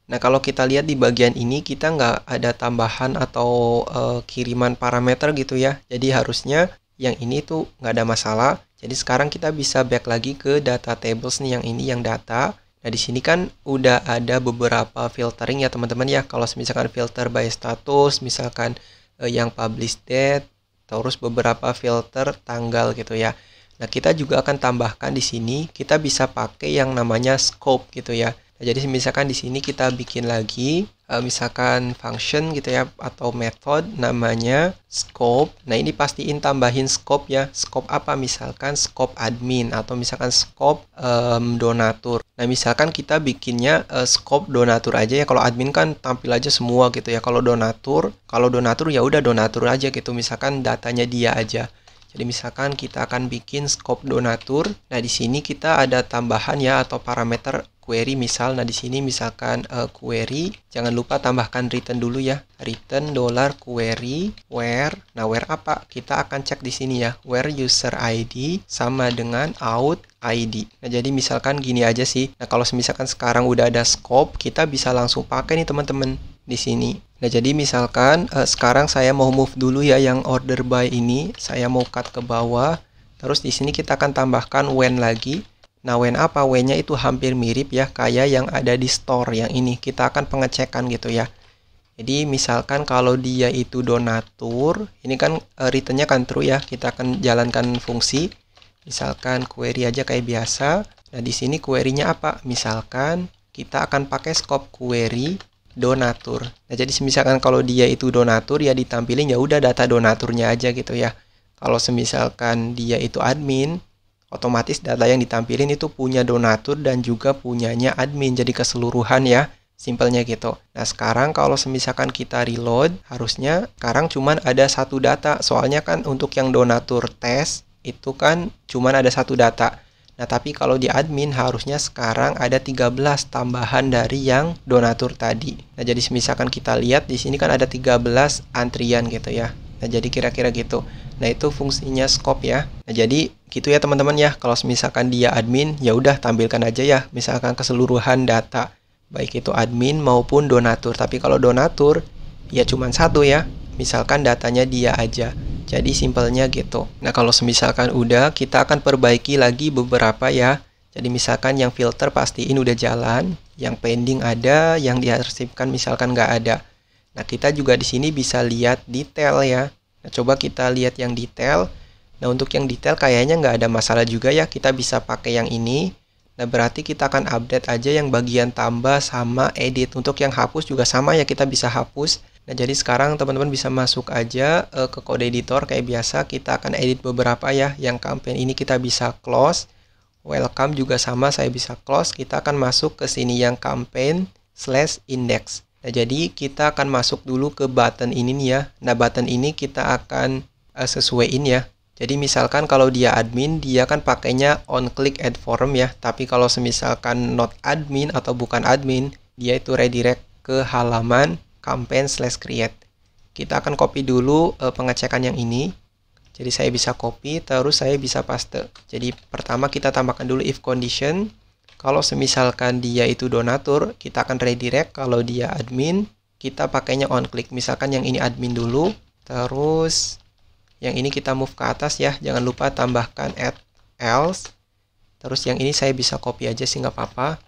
Nah, kalau kita lihat di bagian ini, kita nggak ada tambahan atau kiriman parameter gitu ya. Jadi harusnya yang ini tuh nggak ada masalah. Jadi sekarang kita bisa back lagi ke data tables nih, yang ini yang data. Nah, di sini kan udah ada beberapa filtering ya teman-teman ya. Kalau misalkan filter by status, misalkan yang publish date, terus beberapa filter tanggal gitu ya. Nah, kita juga akan tambahkan di sini, kita bisa pakai yang namanya scope gitu ya. Nah, jadi misalkan di sini kita bikin lagi misalkan function gitu ya, atau method namanya scope. Nah, ini pastiin tambahin scope ya. Scope apa? Misalkan scope admin atau misalkan scope donatur. Nah, misalkan kita bikinnya scope donatur aja ya. Kalau admin kan tampil aja semua gitu ya. Kalau donatur ya udah donatur aja gitu. Misalkan datanya dia aja. Jadi misalkan kita akan bikin scope donatur. Nah, di sini kita ada tambahan ya atau parameter query misal. Nah, di sini misalkan query, jangan lupa tambahkan return dulu ya. Return $query where. Nah, where apa? Kita akan cek di sini ya. Where user ID sama dengan out ID. Nah, jadi misalkan gini aja sih. Nah, kalau misalkan sekarang udah ada scope, kita bisa langsung pakai nih teman-teman di sini. Nah, jadi misalkan sekarang saya mau move dulu ya yang order by ini, saya mau cut ke bawah. Terus di sini kita akan tambahkan when lagi. Nah, when apa? When-nya itu hampir mirip ya kayak yang ada di store yang ini. Kita akan pengecekan gitu ya. Jadi misalkan kalau dia itu donatur, ini kan return-nya kan true ya. Kita akan jalankan fungsi. Misalkan query aja kayak biasa. Nah, di sini query-nya apa? Misalkan kita akan pakai scope query donatur. Nah, jadi misalkan kalau dia itu donatur ya ditampilin ya udah data donaturnya aja gitu ya. Kalau misalkan dia itu admin, otomatis data yang ditampilin itu punya donatur dan juga punyanya admin. Jadi keseluruhan ya, simpelnya gitu. Nah, sekarang kalau misalkan kita reload, harusnya sekarang cuman ada satu data. Soalnya kan untuk yang donatur tes itu kan cuman ada satu data. Nah, tapi kalau di admin harusnya sekarang ada 13 tambahan dari yang donatur tadi. Nah, jadi misalkan kita lihat di sini kan ada 13 antrian gitu ya. Nah, jadi kira-kira gitu. Nah, itu fungsinya scope ya. Nah, jadi gitu ya teman-teman ya. Kalau misalkan dia admin, ya udah tampilkan aja ya. Misalkan keseluruhan data, baik itu admin maupun donatur. Tapi kalau donatur, ya cuma satu ya. Misalkan datanya dia aja. Jadi simpelnya gitu. Nah, kalau misalkan udah, kita akan perbaiki lagi beberapa ya. Jadi misalkan yang filter pastiin udah jalan, yang pending ada, yang diarsipkan misalkan nggak ada. Nah, kita juga di sini bisa lihat detail ya. Nah, coba kita lihat yang detail. Nah, untuk yang detail kayaknya nggak ada masalah juga ya. Kita bisa pakai yang ini. Nah, berarti kita akan update aja yang bagian tambah sama edit. Untuk yang hapus juga sama ya, kita bisa hapus. Nah, jadi sekarang teman-teman bisa masuk aja ke kode editor kayak biasa. Kita akan edit beberapa ya. Yang campaign ini kita bisa close. Welcome juga sama, saya bisa close. Kita akan masuk ke sini yang campaign/index. Nah, jadi kita akan masuk dulu ke button ini nih ya. Nah, button ini kita akan sesuaiin ya. Jadi misalkan kalau dia admin, dia kan pakainya on click add form ya. Tapi kalau misalkan not admin atau bukan admin, dia itu redirect ke halaman campaign/create. Kita akan copy dulu pengecekan yang ini. Jadi saya bisa copy, terus saya bisa paste. Jadi pertama kita tambahkan dulu if condition. Kalau misalkan dia itu donatur, kita akan redirect. Kalau dia admin, kita pakainya on click. Misalkan yang ini admin dulu, terus yang ini kita move ke atas ya. Jangan lupa tambahkan add else. Terus yang ini saya bisa copy aja sih nggak apa-apa.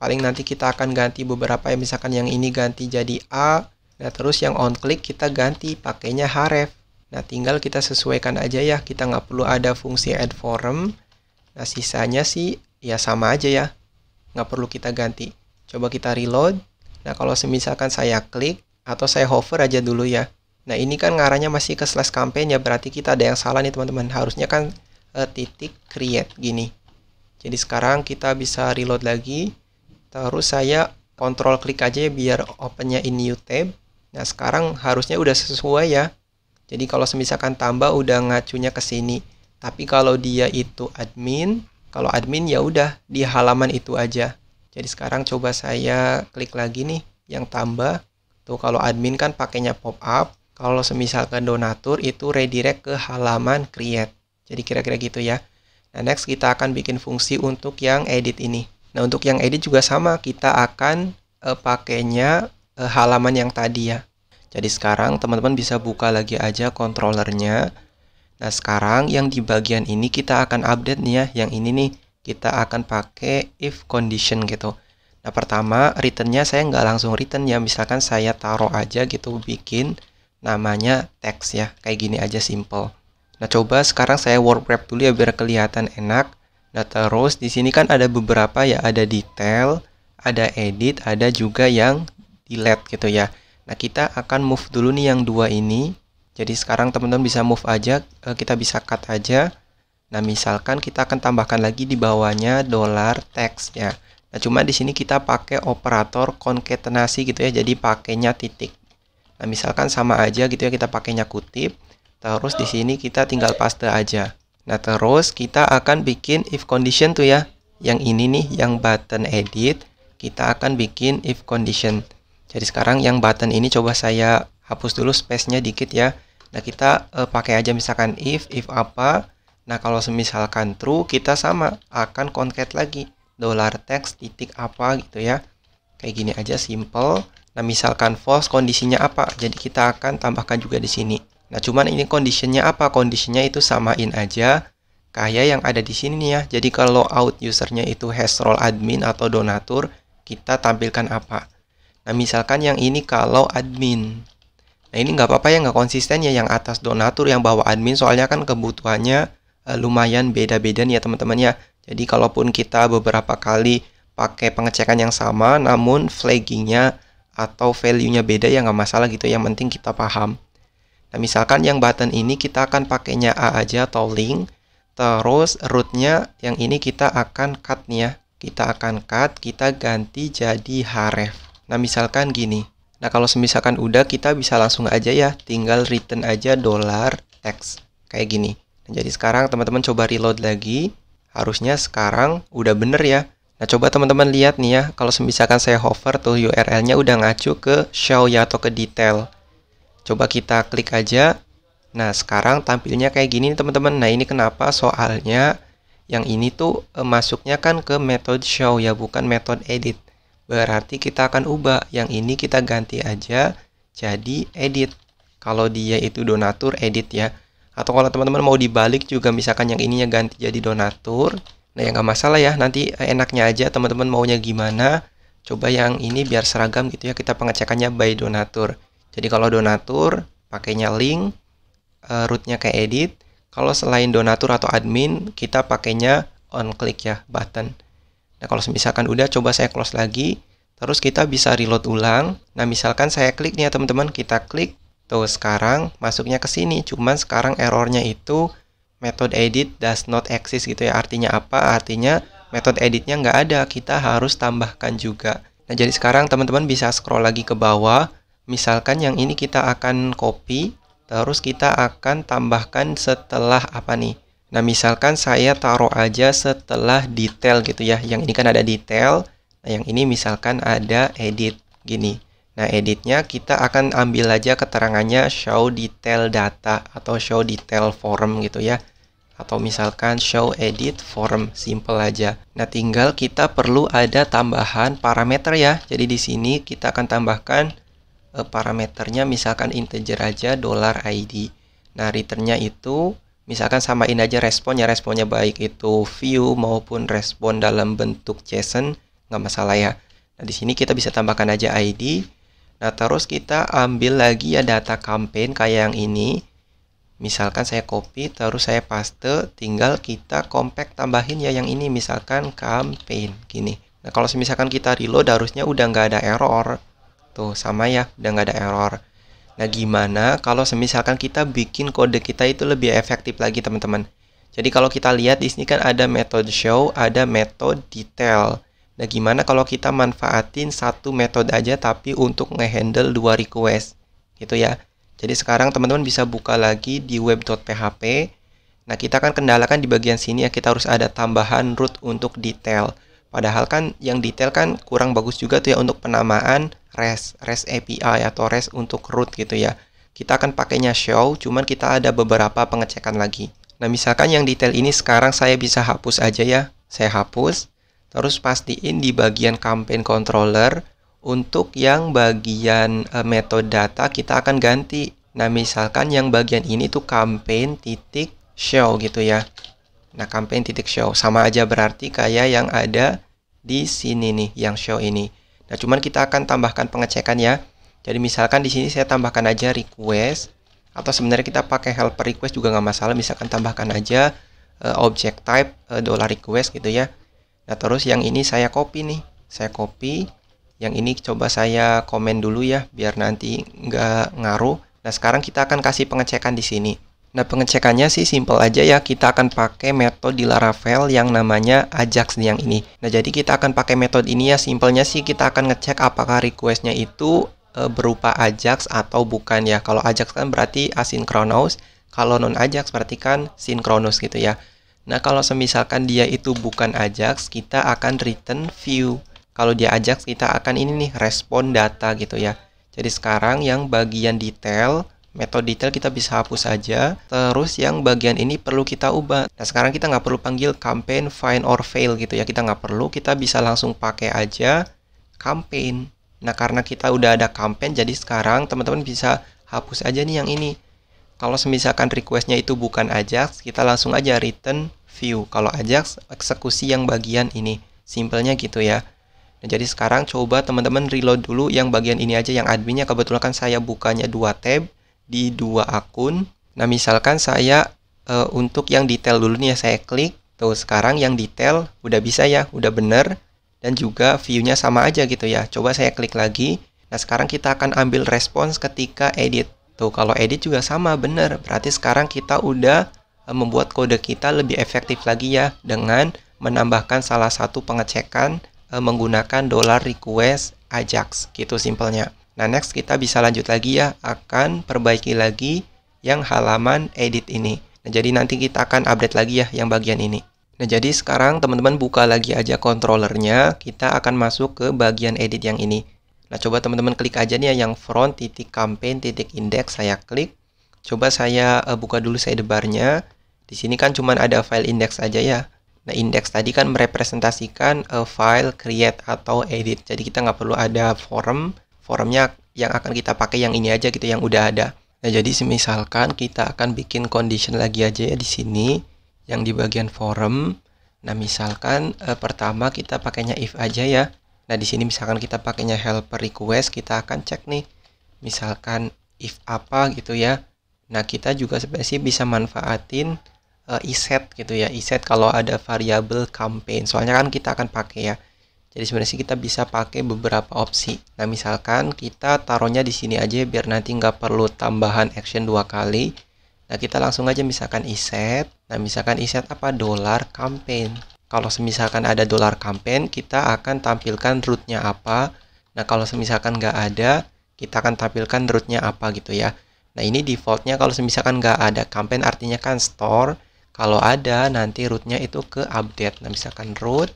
Paling nanti kita akan ganti beberapa ya, misalkan yang ini ganti jadi A. Nah, terus yang on click kita ganti pakainya href. Nah, tinggal kita sesuaikan aja ya, kita nggak perlu ada fungsi add form. Nah, sisanya sih ya sama aja ya, nggak perlu kita ganti. Coba kita reload. Nah, kalau misalkan saya klik atau saya hover aja dulu ya. Nah, ini kan ngarahnya masih ke slash campaign ya, berarti kita ada yang salah nih teman-teman. Harusnya kan titik create gini. Jadi sekarang kita bisa reload lagi. Terus saya kontrol klik aja ya biar opennya in new tab. Nah, sekarang harusnya udah sesuai ya. Jadi kalau misalkan tambah udah ngacunya ke sini. Tapi kalau dia itu admin, kalau admin ya udah di halaman itu aja. Jadi sekarang coba saya klik lagi nih yang tambah. Tuh kalau admin kan pakainya pop up. Kalau misalkan donatur itu redirect ke halaman create. Jadi kira-kira gitu ya. Nah, next kita akan bikin fungsi untuk yang edit ini. Nah, untuk yang edit juga sama, kita akan pakainya halaman yang tadi ya. Jadi sekarang teman-teman bisa buka lagi aja controllernya. Nah sekarang yang di bagian ini kita akan update nih ya. Yang ini nih kita akan pakai if condition gitu. Nah pertama returnnya saya nggak langsung return ya. Misalkan saya taruh aja gitu, bikin namanya text ya. Kayak gini aja simple. Nah coba sekarang saya word wrap dulu ya biar kelihatan enak. Nah terus di sini kan ada beberapa ya, ada detail, ada edit, ada juga yang delete gitu ya. Nah kita akan move dulu nih yang dua ini. Jadi sekarang teman-teman bisa move aja, kita bisa cut aja. Nah misalkan kita akan tambahkan lagi di bawahnya $text ya. Nah cuma di sini kita pakai operator konkatenasi gitu ya, jadi pakainya titik. Nah misalkan sama aja gitu ya, kita pakainya kutip. Terus di sini kita tinggal paste aja. Nah terus kita akan bikin if condition tuh ya. Yang ini nih, yang button edit, kita akan bikin if condition. Jadi sekarang yang button ini coba saya hapus dulu space-nya dikit ya. Nah kita pakai aja misalkan if apa. Nah kalau misalkan true, kita sama akan concat lagi $text titik apa gitu ya. Kayak gini aja simple. Nah misalkan false, kondisinya apa? Jadi kita akan tambahkan juga di sini. Nah cuman ini conditionnya apa? Conditionnya itu samain aja kayak yang ada di sini nih ya. Jadi kalau out usernya itu has role admin atau donatur, kita tampilkan apa? Nah misalkan yang ini kalau admin. Nah ini nggak apa-apa ya, nggak konsisten ya yang atas donatur, yang bawah admin, soalnya kan kebutuhannya lumayan beda-beda nih ya teman-teman ya. Jadi kalaupun kita beberapa kali pakai pengecekan yang sama, namun flaggingnya atau value-nya beda ya nggak masalah gitu, yang penting kita paham. Nah misalkan yang button ini kita akan pakainya A aja atau link. Terus rootnya yang ini kita akan cut nih ya. Kita akan cut, kita ganti jadi href. Nah misalkan gini. Nah kalau misalkan udah, kita bisa langsung aja ya, tinggal return aja $text kayak gini. Nah, jadi sekarang teman-teman coba reload lagi. Harusnya sekarang udah bener ya. Nah coba teman-teman lihat nih ya, kalau misalkan saya hover tuh URL-nya udah ngacu ke show ya atau ke detail. Coba kita klik aja. Nah sekarang tampilnya kayak gini teman-teman. Nah ini kenapa? Soalnya yang ini tuh masuknya kan ke method show ya, bukan method edit. Berarti kita akan ubah. Yang ini kita ganti aja jadi edit. Kalau dia itu donatur, edit ya. Atau kalau teman-teman mau dibalik juga, misalkan yang ininya ganti jadi donatur. Nah ya nggak masalah ya. Nanti enaknya aja teman-teman maunya gimana. Coba yang ini biar seragam gitu ya. Kita pengecekannya by donatur. Jadi kalau donatur pakainya link, rootnya kayak edit. Kalau selain donatur atau admin, kita pakainya on click ya, button. Nah kalau misalkan udah, coba saya close lagi. Terus kita bisa reload ulang. Nah misalkan saya klik nih ya teman-teman, kita klik. Tuh sekarang masuknya ke sini. Cuman sekarang errornya itu method edit does not exist gitu ya. Artinya apa? Artinya method editnya nggak ada. Kita harus tambahkan juga. Nah jadi sekarang teman-teman bisa scroll lagi ke bawah. Misalkan yang ini kita akan copy. Terus kita akan tambahkan setelah apa nih? Nah misalkan saya taruh aja setelah detail gitu ya. Yang ini kan ada detail. Nah yang ini misalkan ada edit gini. Nah editnya kita akan ambil aja keterangannya show detail data atau show detail form gitu ya. Atau misalkan show edit form, simple aja. Nah tinggal kita perlu ada tambahan parameter ya. Jadi di sini kita akan tambahkan parameternya misalkan integer aja $id. Nah returnnya itu misalkan samain aja responnya baik itu view maupun respon dalam bentuk JSON, nggak masalah ya. Nah di sini kita bisa tambahkan aja ID. Nah terus kita ambil lagi ya data campaign kayak yang ini. Misalkan saya copy terus saya paste, tinggal kita compact tambahin ya yang ini misalkan campaign gini. Nah kalau misalkan kita reload harusnya udah nggak ada error. Tuh sama ya, udah nggak ada error. Nah gimana kalau misalkan kita bikin kode kita itu lebih efektif lagi teman-teman. Jadi kalau kita lihat di sini kan ada method show, ada method detail. Nah gimana kalau kita manfaatin satu metode aja tapi untuk ngehandle 2 request gitu ya. Jadi sekarang teman-teman bisa buka lagi di web.php. Nah kita akan kendalakan di bagian sini ya, kita harus ada tambahan root untuk detail. Padahal kan yang detail kan kurang bagus juga tuh ya untuk penamaan REST API atau REST untuk root gitu ya. Kita akan pakainya show, cuman kita ada beberapa pengecekan lagi. Nah misalkan yang detail ini sekarang saya bisa hapus aja ya. Saya hapus, terus pastiin di bagian campaign controller Untuk yang bagian metode data kita akan ganti. Nah, misalkan yang bagian ini tuh campaign titik show gitu ya. Nah, campaign titik show sama aja berarti kayak yang ada di sini nih, yang show ini. Nah, cuman kita akan tambahkan pengecekan ya. Jadi misalkan di sini saya tambahkan aja request, atau sebenarnya kita pakai helper request juga nggak masalah. Misalkan tambahkan aja object type $request gitu ya. Nah, terus yang ini saya copy nih, saya copy. Yang ini coba saya komen dulu ya, biar nanti nggak ngaruh. Nah, sekarang kita akan kasih pengecekan di sini. Nah, pengecekannya sih simple aja ya. Kita akan pakai metode di Laravel yang namanya Ajax yang ini. Nah, jadi kita akan pakai metode ini ya. Simpelnya sih kita akan ngecek apakah requestnya itu berupa Ajax atau bukan ya. Kalau Ajax kan berarti asynchronous. Kalau non Ajax berarti kan synchronous gitu ya. Nah, kalau semisalkan dia itu bukan Ajax, kita akan return view. Kalau dia Ajax, kita akan ini nih, respon data gitu ya. Jadi sekarang yang bagian detail, metode detail kita bisa hapus aja. Terus yang bagian ini perlu kita ubah. Nah, sekarang kita nggak perlu panggil campaign find or fail gitu ya. Kita nggak perlu, kita bisa langsung pakai aja campaign. Nah, karena kita udah ada campaign, jadi sekarang teman-teman bisa hapus aja nih yang ini. Kalau misalkan requestnya itu bukan Ajax, kita langsung aja return view. Kalau Ajax, eksekusi yang bagian ini. Simpelnya gitu ya. Nah, jadi sekarang coba teman-teman reload dulu yang bagian ini aja, yang adminnya. Kebetulan kan saya bukanya 2 tab di 2 akun. Nah, misalkan saya untuk yang detail dulu nih ya, saya klik. Tuh, sekarang yang detail udah bisa ya, udah bener. Dan juga view-nya sama aja gitu ya. Coba saya klik lagi. Nah, sekarang kita akan ambil respons ketika edit. Tuh, kalau edit juga sama, bener. Berarti sekarang kita udah membuat kode kita lebih efektif lagi ya, dengan menambahkan salah satu pengecekan menggunakan $request Ajax gitu simpelnya. Nah, next kita bisa lanjut lagi ya, akan perbaiki lagi yang halaman edit ini. Nah, jadi nanti kita akan update lagi ya yang bagian ini. Nah, jadi sekarang teman-teman buka lagi aja controllernya, kita akan masuk ke bagian edit yang ini. Nah, coba teman-teman klik aja nih ya, yang front titik campaign titik index, saya klik. Coba saya buka dulu sidebarnya. Di sini kan cuman ada file index aja ya. Nah, index tadi kan merepresentasikan file, create, atau edit. Jadi kita nggak perlu ada form. Formnya yang akan kita pakai yang ini aja gitu, yang udah ada. Nah, jadi misalkan kita akan bikin condition lagi aja ya di sini, yang di bagian form. Nah, misalkan pertama kita pakainya if aja ya. Nah, di sini misalkan kita pakainya helper request, kita akan cek nih. Misalkan if apa gitu ya. Nah, kita juga sebenarnya bisa manfaatin iset gitu ya, iset kalau ada variabel campaign, soalnya kan kita akan pakai ya. Jadi sebenarnya kita bisa pakai beberapa opsi. Nah, misalkan kita taruhnya di sini aja biar nanti nggak perlu tambahan action 2 kali. Nah, kita langsung aja misalkan iset. Nah, misalkan iset apa, $campaign. Kalau misalkan ada $campaign, kita akan tampilkan rootnya apa. Nah, kalau misalkan nggak ada, kita akan tampilkan rootnya apa gitu ya. Nah, ini defaultnya kalau misalkan nggak ada campaign artinya kan store. Kalau ada, nanti rootnya itu ke update. Nah, misalkan root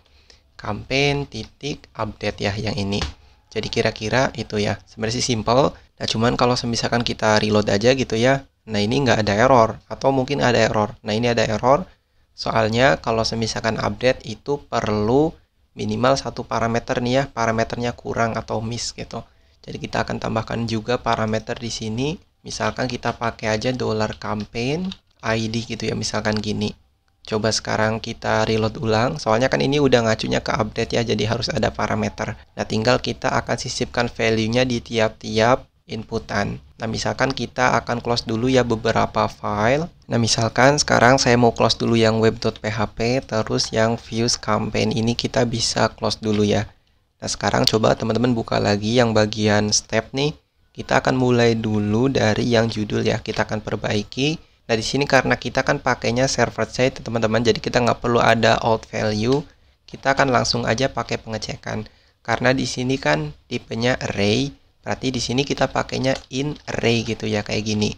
campaign titik update ya yang ini. Jadi kira-kira itu ya. Sebenarnya sih simple. Nah, cuman kalau misalkan kita reload aja gitu ya. Nah, ini nggak ada error. Atau mungkin ada error. Nah, ini ada error. Soalnya kalau misalkan update itu perlu minimal 1 parameter nih ya. Parameternya kurang atau miss gitu. Jadi kita akan tambahkan juga parameter di sini. Misalkan kita pakai aja $campaign ID gitu ya, misalkan gini. Coba sekarang kita reload ulang, soalnya kan ini udah ngacunya ke update ya, jadi harus ada parameter. Nah, tinggal kita akan sisipkan value-nya di tiap-tiap inputan. Nah, misalkan kita akan close dulu ya beberapa file. Nah, misalkan sekarang saya mau close dulu yang web.php, terus yang views campaign ini kita bisa close dulu ya. Nah, sekarang coba teman-teman buka lagi yang bagian step nih. Kita akan mulai dulu dari yang judul ya, kita akan perbaiki. Nah, di sini karena kita kan pakainya server side teman-teman, jadi kita nggak perlu ada alt value. Kita akan langsung aja pakai pengecekan. Karena di sini kan tipenya array, berarti di sini kita pakainya in array gitu ya, kayak gini.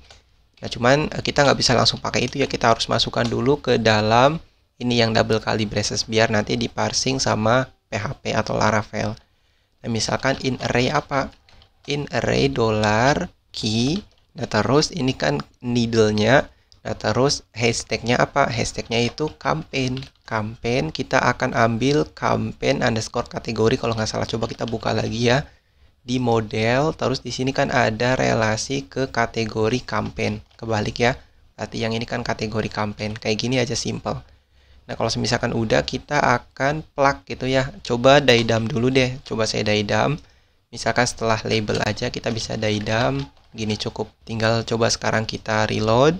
Nah, cuman kita nggak bisa langsung pakai itu ya, kita harus masukkan dulu ke dalam ini yang double kali braces biar nanti diparsing sama PHP atau Laravel. Nah, misalkan in array apa? In array $key. Nah, terus ini kan needle-nya. Nah, terus hashtagnya apa? Hashtagnya itu campaign. Campaign kita akan ambil campaign underscore kategori kalau nggak salah. Coba kita buka lagi ya. di model, terus di sini kan ada relasi ke kategori campaign. Kebalik ya. Berarti yang ini kan kategori campaign. Kayak gini aja simple. Nah, kalau misalkan udah, kita akan plug gitu ya. Coba daidam dulu deh. Coba saya daidam. Misalkan setelah label aja kita bisa daidam. Gini cukup. Tinggal coba sekarang kita reload.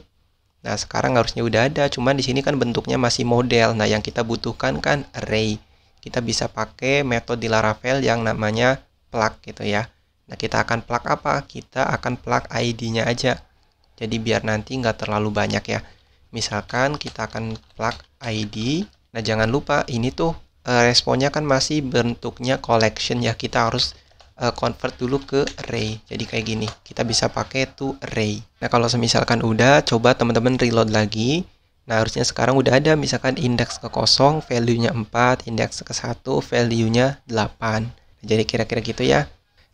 Nah, sekarang harusnya udah ada. Cuman di sini kan bentuknya masih model. Nah, yang kita butuhkan kan array. Kita bisa pakai metode di Laravel yang namanya plug gitu ya. Nah, kita akan plug apa? Kita akan plug ID-nya aja. Jadi biar nanti nggak terlalu banyak ya. Misalkan kita akan plug ID. Nah, jangan lupa ini tuh responnya kan masih bentuknya collection ya. Kita harus convert dulu ke array. Jadi kayak gini. Kita bisa pakai to array. Nah, kalau misalkan udah, coba teman-teman reload lagi. Nah, harusnya sekarang udah ada. Misalkan indeks ke 0, value-nya 4. Indeks ke 1, value-nya 8. Nah, jadi kira-kira gitu ya.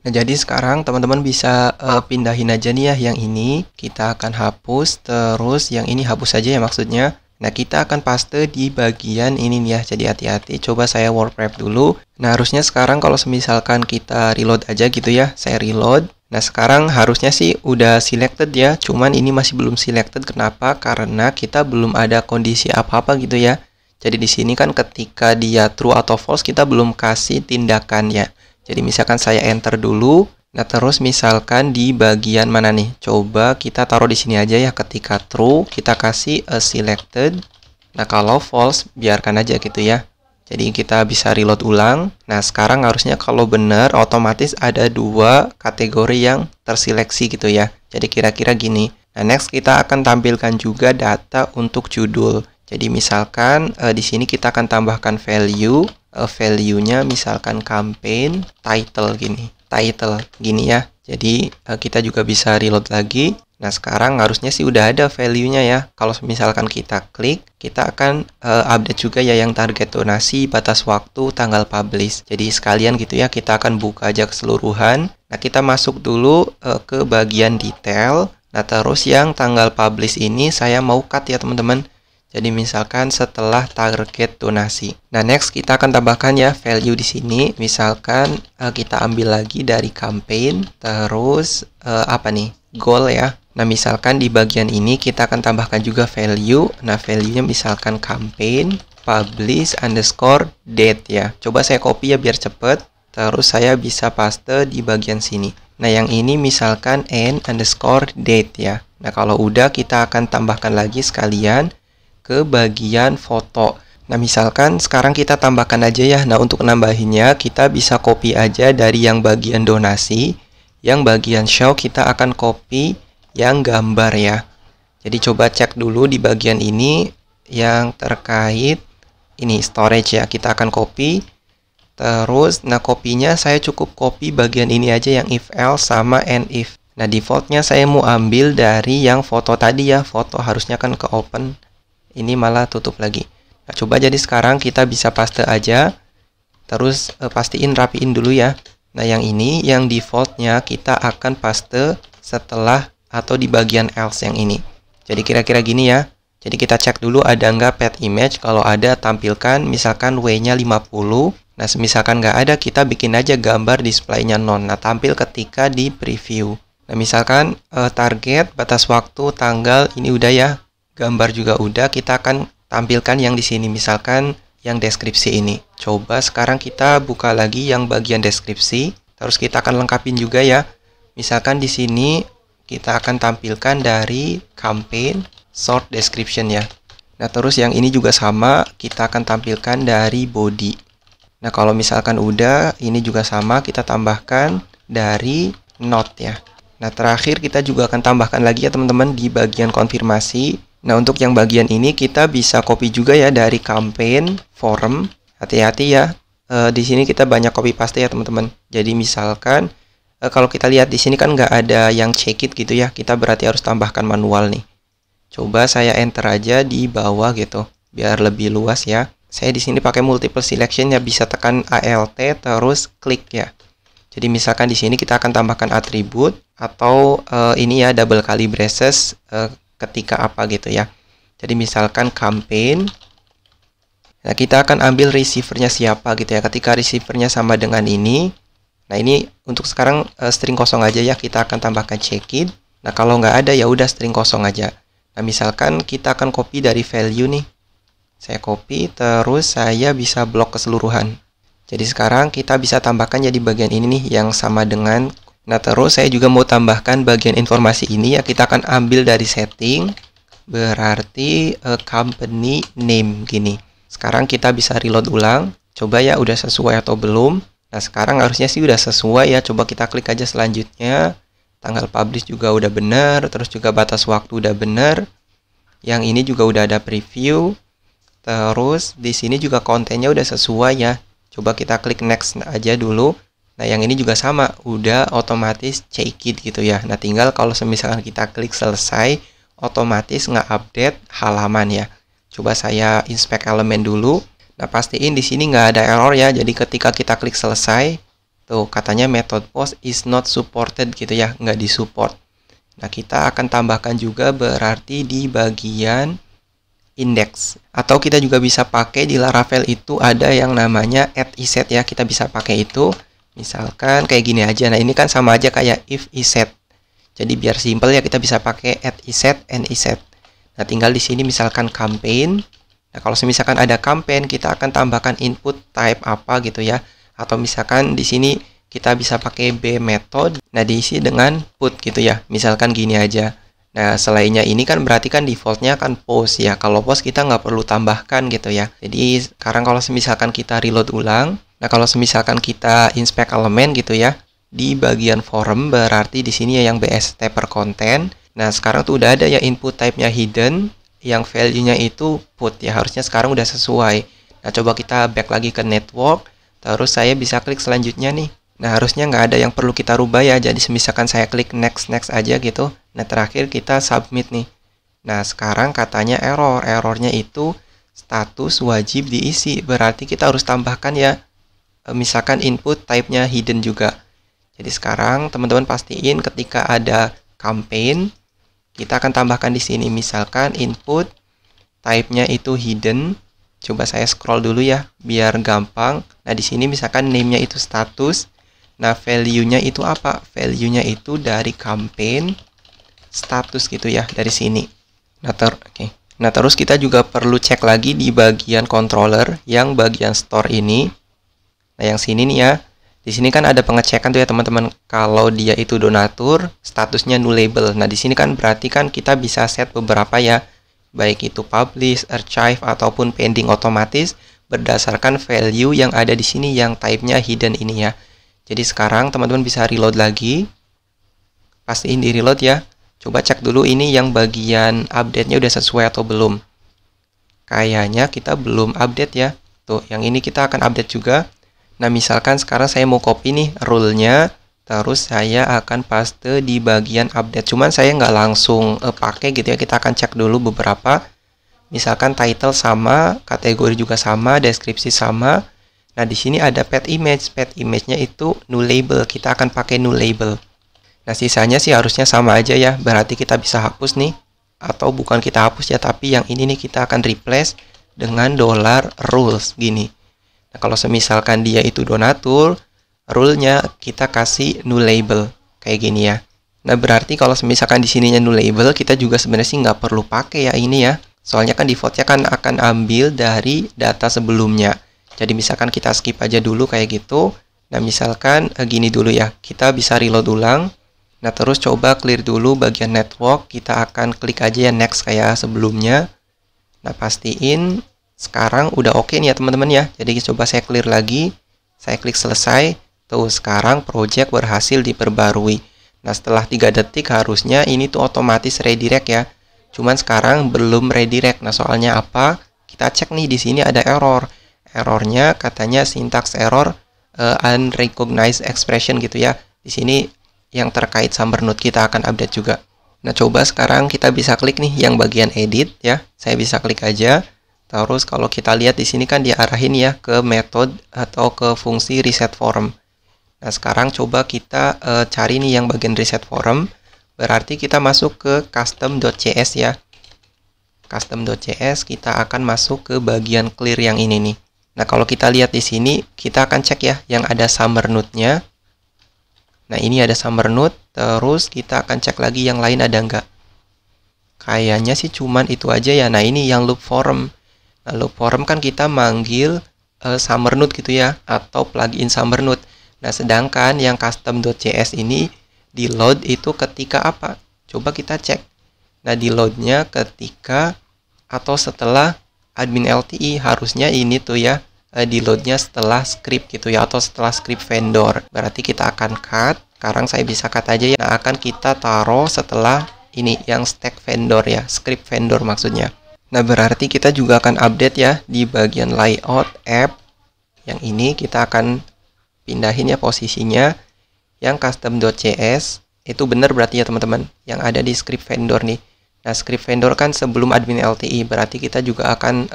Nah, jadi sekarang teman-teman bisa pindahin aja nih ya yang ini. Kita akan hapus, terus yang ini hapus saja ya maksudnya. Nah, kita akan paste di bagian ini nih ya. Jadi hati-hati, coba saya word wrap dulu. Nah, harusnya sekarang kalau misalkan kita reload aja gitu ya. Saya reload. Nah, sekarang harusnya sih udah selected ya. Cuman ini masih belum selected. Kenapa? Karena kita belum ada kondisi apa-apa gitu ya. Jadi di sini kan ketika dia true atau false, kita belum kasih tindakan ya. Jadi misalkan saya enter dulu. Nah, terus misalkan di bagian mana nih? Coba kita taruh di sini aja ya. Ketika true, kita kasih selected. Nah, kalau false, biarkan aja gitu ya. Jadi kita bisa reload ulang. Nah, sekarang harusnya kalau benar, otomatis ada 2 kategori yang terseleksi gitu ya. Jadi kira-kira gini. Nah, next kita akan tampilkan juga data untuk judul. Jadi misalkan di sini kita akan tambahkan value. Value-nya misalkan campaign title gini ya. Jadi kita juga bisa reload lagi. Nah, sekarang harusnya sih udah ada value-nya ya. Kalau misalkan kita klik, kita akan update juga ya yang target donasi, batas waktu, tanggal publish. Jadi sekalian gitu ya, kita akan buka aja keseluruhan. Nah, kita masuk dulu ke bagian detail. Nah, terus yang tanggal publish ini saya mau cut ya teman-teman. Jadi misalkan setelah target donasi. Nah, next kita akan tambahkan ya value di sini. Misalkan kita ambil lagi dari campaign, terus apa nih? Goal ya. Nah, misalkan di bagian ini kita akan tambahkan juga value. Nah, value-nya misalkan campaign publish underscore date ya. Coba saya copy ya biar cepet. Terus saya bisa paste di bagian sini. Nah, yang ini misalkan end underscore date ya. Nah, kalau udah kita akan tambahkan lagi sekalian ke bagian foto. Nah, misalkan sekarang kita tambahkan aja ya. Nah, untuk nambahinnya kita bisa copy aja dari yang bagian donasi. Yang bagian show kita akan copy yang gambar ya. Jadi coba cek dulu di bagian ini yang terkait ini storage ya. Kita akan copy. Terus, nah kopinya saya cukup copy bagian ini aja yang if else sama and if. Nah, defaultnya saya mau ambil dari yang foto tadi ya. Foto harusnya kan ke open. Ini malah tutup lagi. Nah, coba jadi sekarang kita bisa paste aja. Terus pastiin rapiin dulu ya. Nah, yang ini yang defaultnya kita akan paste setelah atau di bagian else yang ini. Jadi kira-kira gini ya. Jadi kita cek dulu ada nggak pet image. Kalau ada tampilkan misalkan W-nya 50. Nah, misalkan nggak ada kita bikin aja gambar display-nya none. Nah, tampil ketika di preview. Nah, misalkan target, batas waktu, tanggal ini udah ya. Gambar juga udah, kita akan tampilkan yang di sini misalkan yang deskripsi ini. Coba sekarang kita buka lagi yang bagian deskripsi, terus kita akan lengkapin juga ya. Misalkan di sini kita akan tampilkan dari campaign short description ya. Nah, terus yang ini juga sama, kita akan tampilkan dari body. Nah, kalau misalkan udah, ini juga sama, kita tambahkan dari note ya. Nah, terakhir kita juga akan tambahkan lagi ya teman-teman di bagian konfirmasi. Nah, untuk yang bagian ini kita bisa copy juga ya dari campaign form. Hati-hati ya. Di sini kita banyak copy paste ya teman-teman. Jadi misalkan kalau kita lihat di sini kan nggak ada yang check it gitu ya. Kita berarti harus tambahkan manual nih. Coba saya enter aja di bawah gitu, biar lebih luas ya. Saya di sini pakai multiple selection ya, bisa tekan Alt terus klik ya. Jadi misalkan di sini kita akan tambahkan atribut atau ini ya double kali braces ketika apa gitu ya. Jadi misalkan campaign. Nah, kita akan ambil receivernya siapa gitu ya. Ketika receivernya sama dengan ini, Nah, ini untuk sekarang string kosong aja ya, kita akan tambahkan check-in. Nah, kalau nggak ada ya udah string kosong aja. Nah, misalkan kita akan copy dari value nih. Saya copy, terus saya bisa blok keseluruhan. Jadi sekarang kita bisa tambahkan jadi bagian ini nih yang sama dengan. Nah, terus saya juga mau tambahkan bagian informasi ini ya, kita akan ambil dari setting. Berarti company name gini. Sekarang kita bisa reload ulang. Coba ya udah sesuai atau belum. Nah, sekarang harusnya sih udah sesuai ya. Coba kita klik aja selanjutnya. Tanggal publish juga udah benar, terus juga batas waktu udah benar. Yang ini juga udah ada preview. Terus di sini juga kontennya udah sesuai ya. Coba kita klik next aja dulu. Nah, yang ini juga sama, udah otomatis check it gitu ya. Nah, tinggal kalau misalkan kita klik selesai, otomatis nge-update halaman ya. Coba saya inspect elemen dulu. Nah, pastiin di sini nggak ada error ya. Jadi ketika kita klik selesai, tuh katanya method post is not supported gitu ya, nggak disupport. Nah, kita akan tambahkan juga berarti di bagian index. Atau kita juga bisa pakai di Laravel itu ada yang namanya add iset ya. Kita bisa pakai itu. Misalkan kayak gini aja. Nah, ini kan sama aja kayak if iset. Jadi biar simple ya kita bisa pakai add iset and iset. Nah, tinggal di sini misalkan campaign. Nah, kalau misalkan ada campaign, kita akan tambahkan input type apa gitu ya. Atau misalkan di sini kita bisa pakai B method. Nah, diisi dengan put gitu ya. Misalkan gini aja. Nah, selainnya ini kan berarti kan defaultnya kan post ya. Kalau post kita nggak perlu tambahkan gitu ya. Jadi sekarang kalau misalkan kita reload ulang. Nah, kalau misalkan kita inspect elemen gitu ya. Di bagian form berarti di sini ya yang BST per konten. Nah, sekarang tuh udah ada ya input type-nya hidden. Yang value-nya itu put ya, harusnya sekarang udah sesuai. Nah, coba kita back lagi ke network, terus saya bisa klik selanjutnya nih. Nah, harusnya nggak ada yang perlu kita rubah ya, jadi misalkan saya klik next aja gitu. Nah, terakhir kita submit nih. Nah, sekarang katanya errornya itu status wajib diisi, berarti kita harus tambahkan ya, misalkan input type-nya hidden juga. Jadi sekarang teman-teman pastiin ketika ada campaign, kita akan tambahkan di sini misalkan input type-nya itu hidden. Coba saya scroll dulu ya biar gampang. Nah, di sini misalkan name-nya itu status. Nah, value-nya itu apa? Value-nya itu dari campaign status gitu ya, dari sini. Nah, Nah, terus kita juga perlu cek lagi di bagian controller yang bagian store ini. Nah, yang sini nih ya. Di sini kan ada pengecekan tuh ya teman-teman, kalau dia itu donatur, statusnya nullable. Nah, di sini kan berarti kan kita bisa set beberapa ya, baik itu publish, archive ataupun pending otomatis berdasarkan value yang ada di sini yang type-nya hidden ini ya. Jadi sekarang teman-teman bisa reload lagi. Pastiin di reload ya. Coba cek dulu ini yang bagian update-nya udah sesuai atau belum. Kayaknya kita belum update ya. Tuh, yang ini kita akan update juga. Nah, misalkan sekarang saya mau copy nih rule-nya, terus saya akan paste di bagian update. Cuman saya nggak langsung pakai gitu ya, kita akan cek dulu beberapa. Misalkan title sama, kategori juga sama, deskripsi sama. Nah, di sini ada pet image-nya itu nullable, kita akan pakai nullable. Nah, sisanya sih harusnya sama aja ya, berarti kita bisa hapus nih. Atau bukan kita hapus ya, tapi yang ini nih kita akan replace dengan $rules gini. Nah, kalau misalkan dia itu donatur, rule-nya kita kasih nullable kayak gini ya. Nah, berarti kalau misalkan di sininya nullable, kita juga sebenarnya sih nggak perlu pakai ya ini ya. Soalnya kan defaultnya kan akan ambil dari data sebelumnya. Jadi misalkan kita skip aja dulu kayak gitu. Nah, misalkan gini dulu ya, kita bisa reload ulang. Nah, terus coba clear dulu bagian network. Kita akan klik aja ya next kayak sebelumnya. Nah, pastiin sekarang udah oke nih ya teman-teman ya. Jadi coba saya clear lagi. Saya klik selesai. Tuh, sekarang project berhasil diperbarui. Nah, setelah 3 detik harusnya ini tuh otomatis redirect ya. Cuman sekarang belum redirect. Nah, soalnya apa? Kita cek nih di sini ada error. Errornya katanya syntax error unrecognized expression gitu ya. Di sini yang terkait Summer Node kita akan update juga. Nah, coba sekarang kita bisa klik nih yang bagian edit ya. Saya bisa klik aja. Terus kalau kita lihat di sini kan diarahin ya ke metode atau ke fungsi reset form. Nah, sekarang coba kita cari nih yang bagian reset form. Berarti kita masuk ke custom.js ya. Custom.js kita akan masuk ke bagian clear yang ini nih. Nah, kalau kita lihat di sini kita akan cek ya yang ada Summer Node-nya. Nah, ini ada summer node, terus kita akan cek lagi yang lain ada nggak. Kayaknya sih cuman itu aja ya. Nah, ini yang loop form. Nah, loop form kan kita manggil summer node gitu ya, atau plugin summer node. Nah, sedangkan yang custom.js ini di load itu ketika apa? Coba kita cek. Nah, di loadnya ketika atau setelah admin LTI, harusnya ini tuh ya, di loadnya setelah script gitu ya, atau setelah script vendor. Berarti kita akan cut. Sekarang saya bisa cut aja ya. Nah, akan kita taruh setelah ini yang stack vendor ya, script vendor maksudnya. Nah, berarti kita juga akan update ya di bagian layout app. Yang ini kita akan pindahin ya posisinya. Yang custom.js itu benar berarti ya teman-teman, yang ada di script vendor nih. Nah, script vendor kan sebelum admin LTI, berarti kita juga akan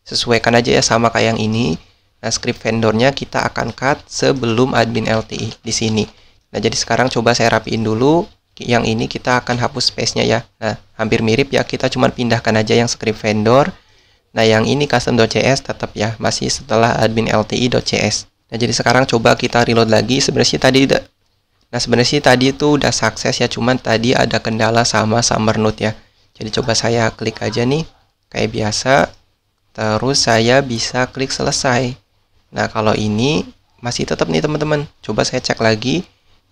sesuaikan aja ya sama kayak yang ini. Nah, script vendornya kita akan cut sebelum admin LTI di sini. Nah, jadi sekarang coba saya rapiin dulu. Yang ini kita akan hapus space-nya ya. Nah, hampir mirip ya, kita cuma pindahkan aja yang script vendor. Nah, yang ini custom.js tetap ya, masih setelah admin LTI.js. Nah, jadi sekarang coba kita reload lagi. Sebenarnya tadi itu udah sukses ya, cuman tadi ada kendala sama summer node ya. Jadi coba saya klik aja nih, kayak biasa. Terus saya bisa klik selesai. Nah, kalau ini masih tetap nih teman-teman. Coba saya cek lagi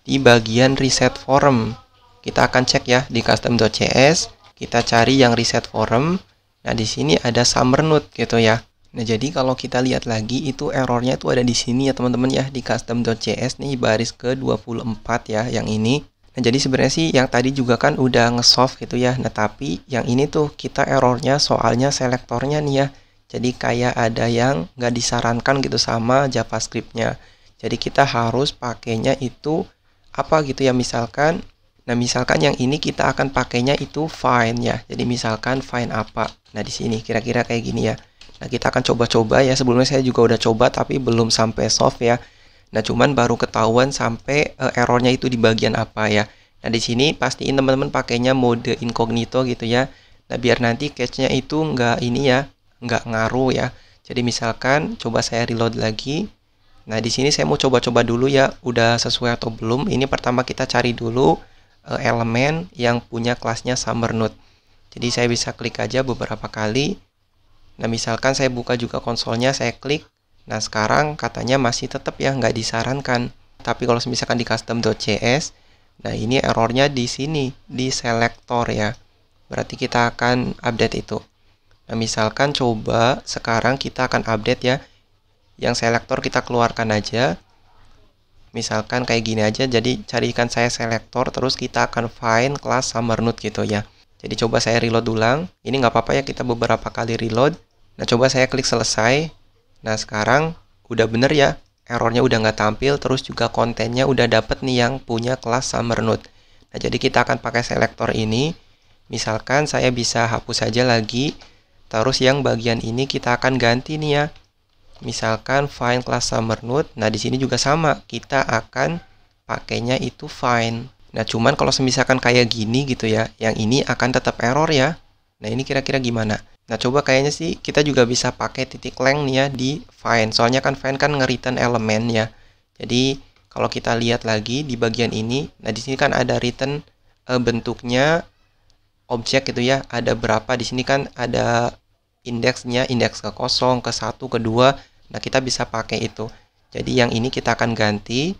di bagian reset form. Kita akan cek ya di custom.js. Kita cari yang reset form. Nah, di sini ada summer node gitu ya. Nah, jadi kalau kita lihat lagi itu errornya itu ada di sini ya teman-teman ya, di custom.js nih baris ke-24 ya yang ini. Nah, jadi sebenarnya sih yang tadi juga kan udah nge-solve gitu ya. Nah, tapi yang ini tuh kita errornya soalnya selektornya nih ya. Jadi kayak ada yang nggak disarankan gitu sama JavaScript-nya. Jadi kita harus pakainya itu apa gitu ya, misalkan. Nah, misalkan yang ini kita akan pakainya itu find ya. Jadi misalkan find apa. Nah, di sini kira-kira kayak gini ya. Nah, kita akan coba-coba ya. Sebelumnya saya juga udah coba tapi belum sampai solve ya. Nah, cuman baru ketahuan sampai errornya itu di bagian apa ya. Nah, di sini pastiin teman-teman pakainya mode incognito gitu ya. Nah, biar nanti cache-nya itu nggak ini ya, nggak ngaruh ya. Jadi misalkan coba saya reload lagi. Nah, di sini saya mau coba-coba dulu ya, udah sesuai atau belum. Ini pertama kita cari dulu elemen yang punya kelasnya summer node. Jadi saya bisa klik aja beberapa kali. Nah, misalkan saya buka juga konsolnya, saya klik. Nah, sekarang katanya masih tetap ya nggak disarankan. Tapi kalau misalkan di custom.js, nah ini errornya di sini, di selector ya. Berarti kita akan update itu. Nah, misalkan coba sekarang kita akan update ya. Yang selector kita keluarkan aja. Misalkan kayak gini aja, jadi carikan saya selector, terus kita akan find kelas summer node gitu ya. Jadi coba saya reload ulang. Ini nggak apa-apa ya, kita beberapa kali reload. Nah, coba saya klik selesai. Nah, sekarang udah bener ya, errornya udah nggak tampil, terus juga kontennya udah dapet nih yang punya kelas summer node. Nah, jadi kita akan pakai selector ini. Misalkan saya bisa hapus aja lagi, terus yang bagian ini kita akan ganti nih ya. Misalkan find class summer node. Nah, di sini juga sama, kita akan pakainya itu find. Nah, cuman kalau misalkan kayak gini gitu ya, yang ini akan tetap error ya. Nah, ini kira-kira gimana? Nah, coba kayaknya sih kita juga bisa pakai titik length nih ya di find. Soalnya kan find kan nge-return elemen ya. Jadi, kalau kita lihat lagi di bagian ini, nah di sini kan ada return bentuknya objek gitu ya. Ada berapa di sini kan ada indeksnya, indeks ke 0, ke 1, ke 2. Nah, kita bisa pakai itu. Jadi yang ini kita akan ganti.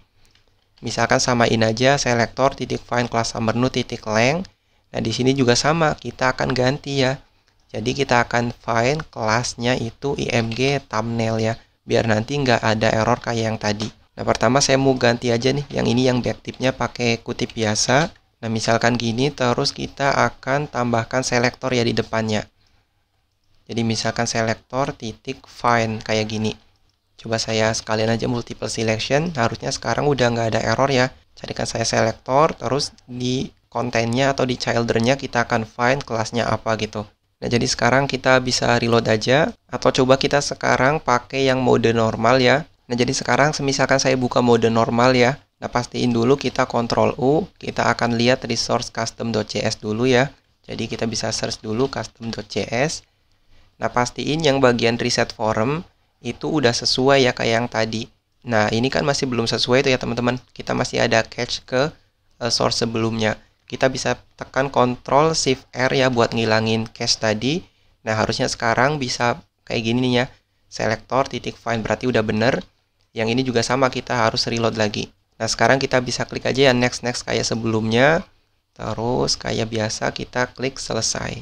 Misalkan samain aja selector titik find class summer node titik length. Nah, di sini juga sama, kita akan ganti ya. Jadi kita akan find kelasnya itu img thumbnail ya, biar nanti nggak ada error kayak yang tadi. Nah, pertama saya mau ganti aja nih, yang ini yang backtipnya pakai kutip biasa. Nah, misalkan gini, terus kita akan tambahkan selector ya di depannya. Jadi misalkan selector titik find kayak gini. Coba saya sekalian aja multiple selection. Harusnya sekarang udah nggak ada error ya. Carikan saya selector, terus di kontennya atau di childernya kita akan find kelasnya apa gitu. Nah, jadi sekarang kita bisa reload aja. Atau coba kita sekarang pakai yang mode normal ya. Nah, jadi sekarang misalkan saya buka mode normal ya. Nah, pastiin dulu kita Ctrl U. Kita akan lihat resource custom.js dulu ya. Jadi kita bisa search dulu custom.js. Nah, pastiin yang bagian reset form itu udah sesuai ya kayak yang tadi. Nah, ini kan masih belum sesuai tuh ya teman-teman. Kita masih ada cache ke source sebelumnya. Kita bisa tekan Ctrl Shift R ya buat ngilangin cache tadi. Nah, harusnya sekarang bisa kayak gini nih ya. Selector titik find berarti udah bener. Yang ini juga sama, kita harus reload lagi. Nah, sekarang kita bisa klik aja ya next kayak sebelumnya. Terus kayak biasa kita klik selesai.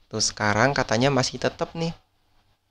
Terus sekarang katanya masih tetap nih.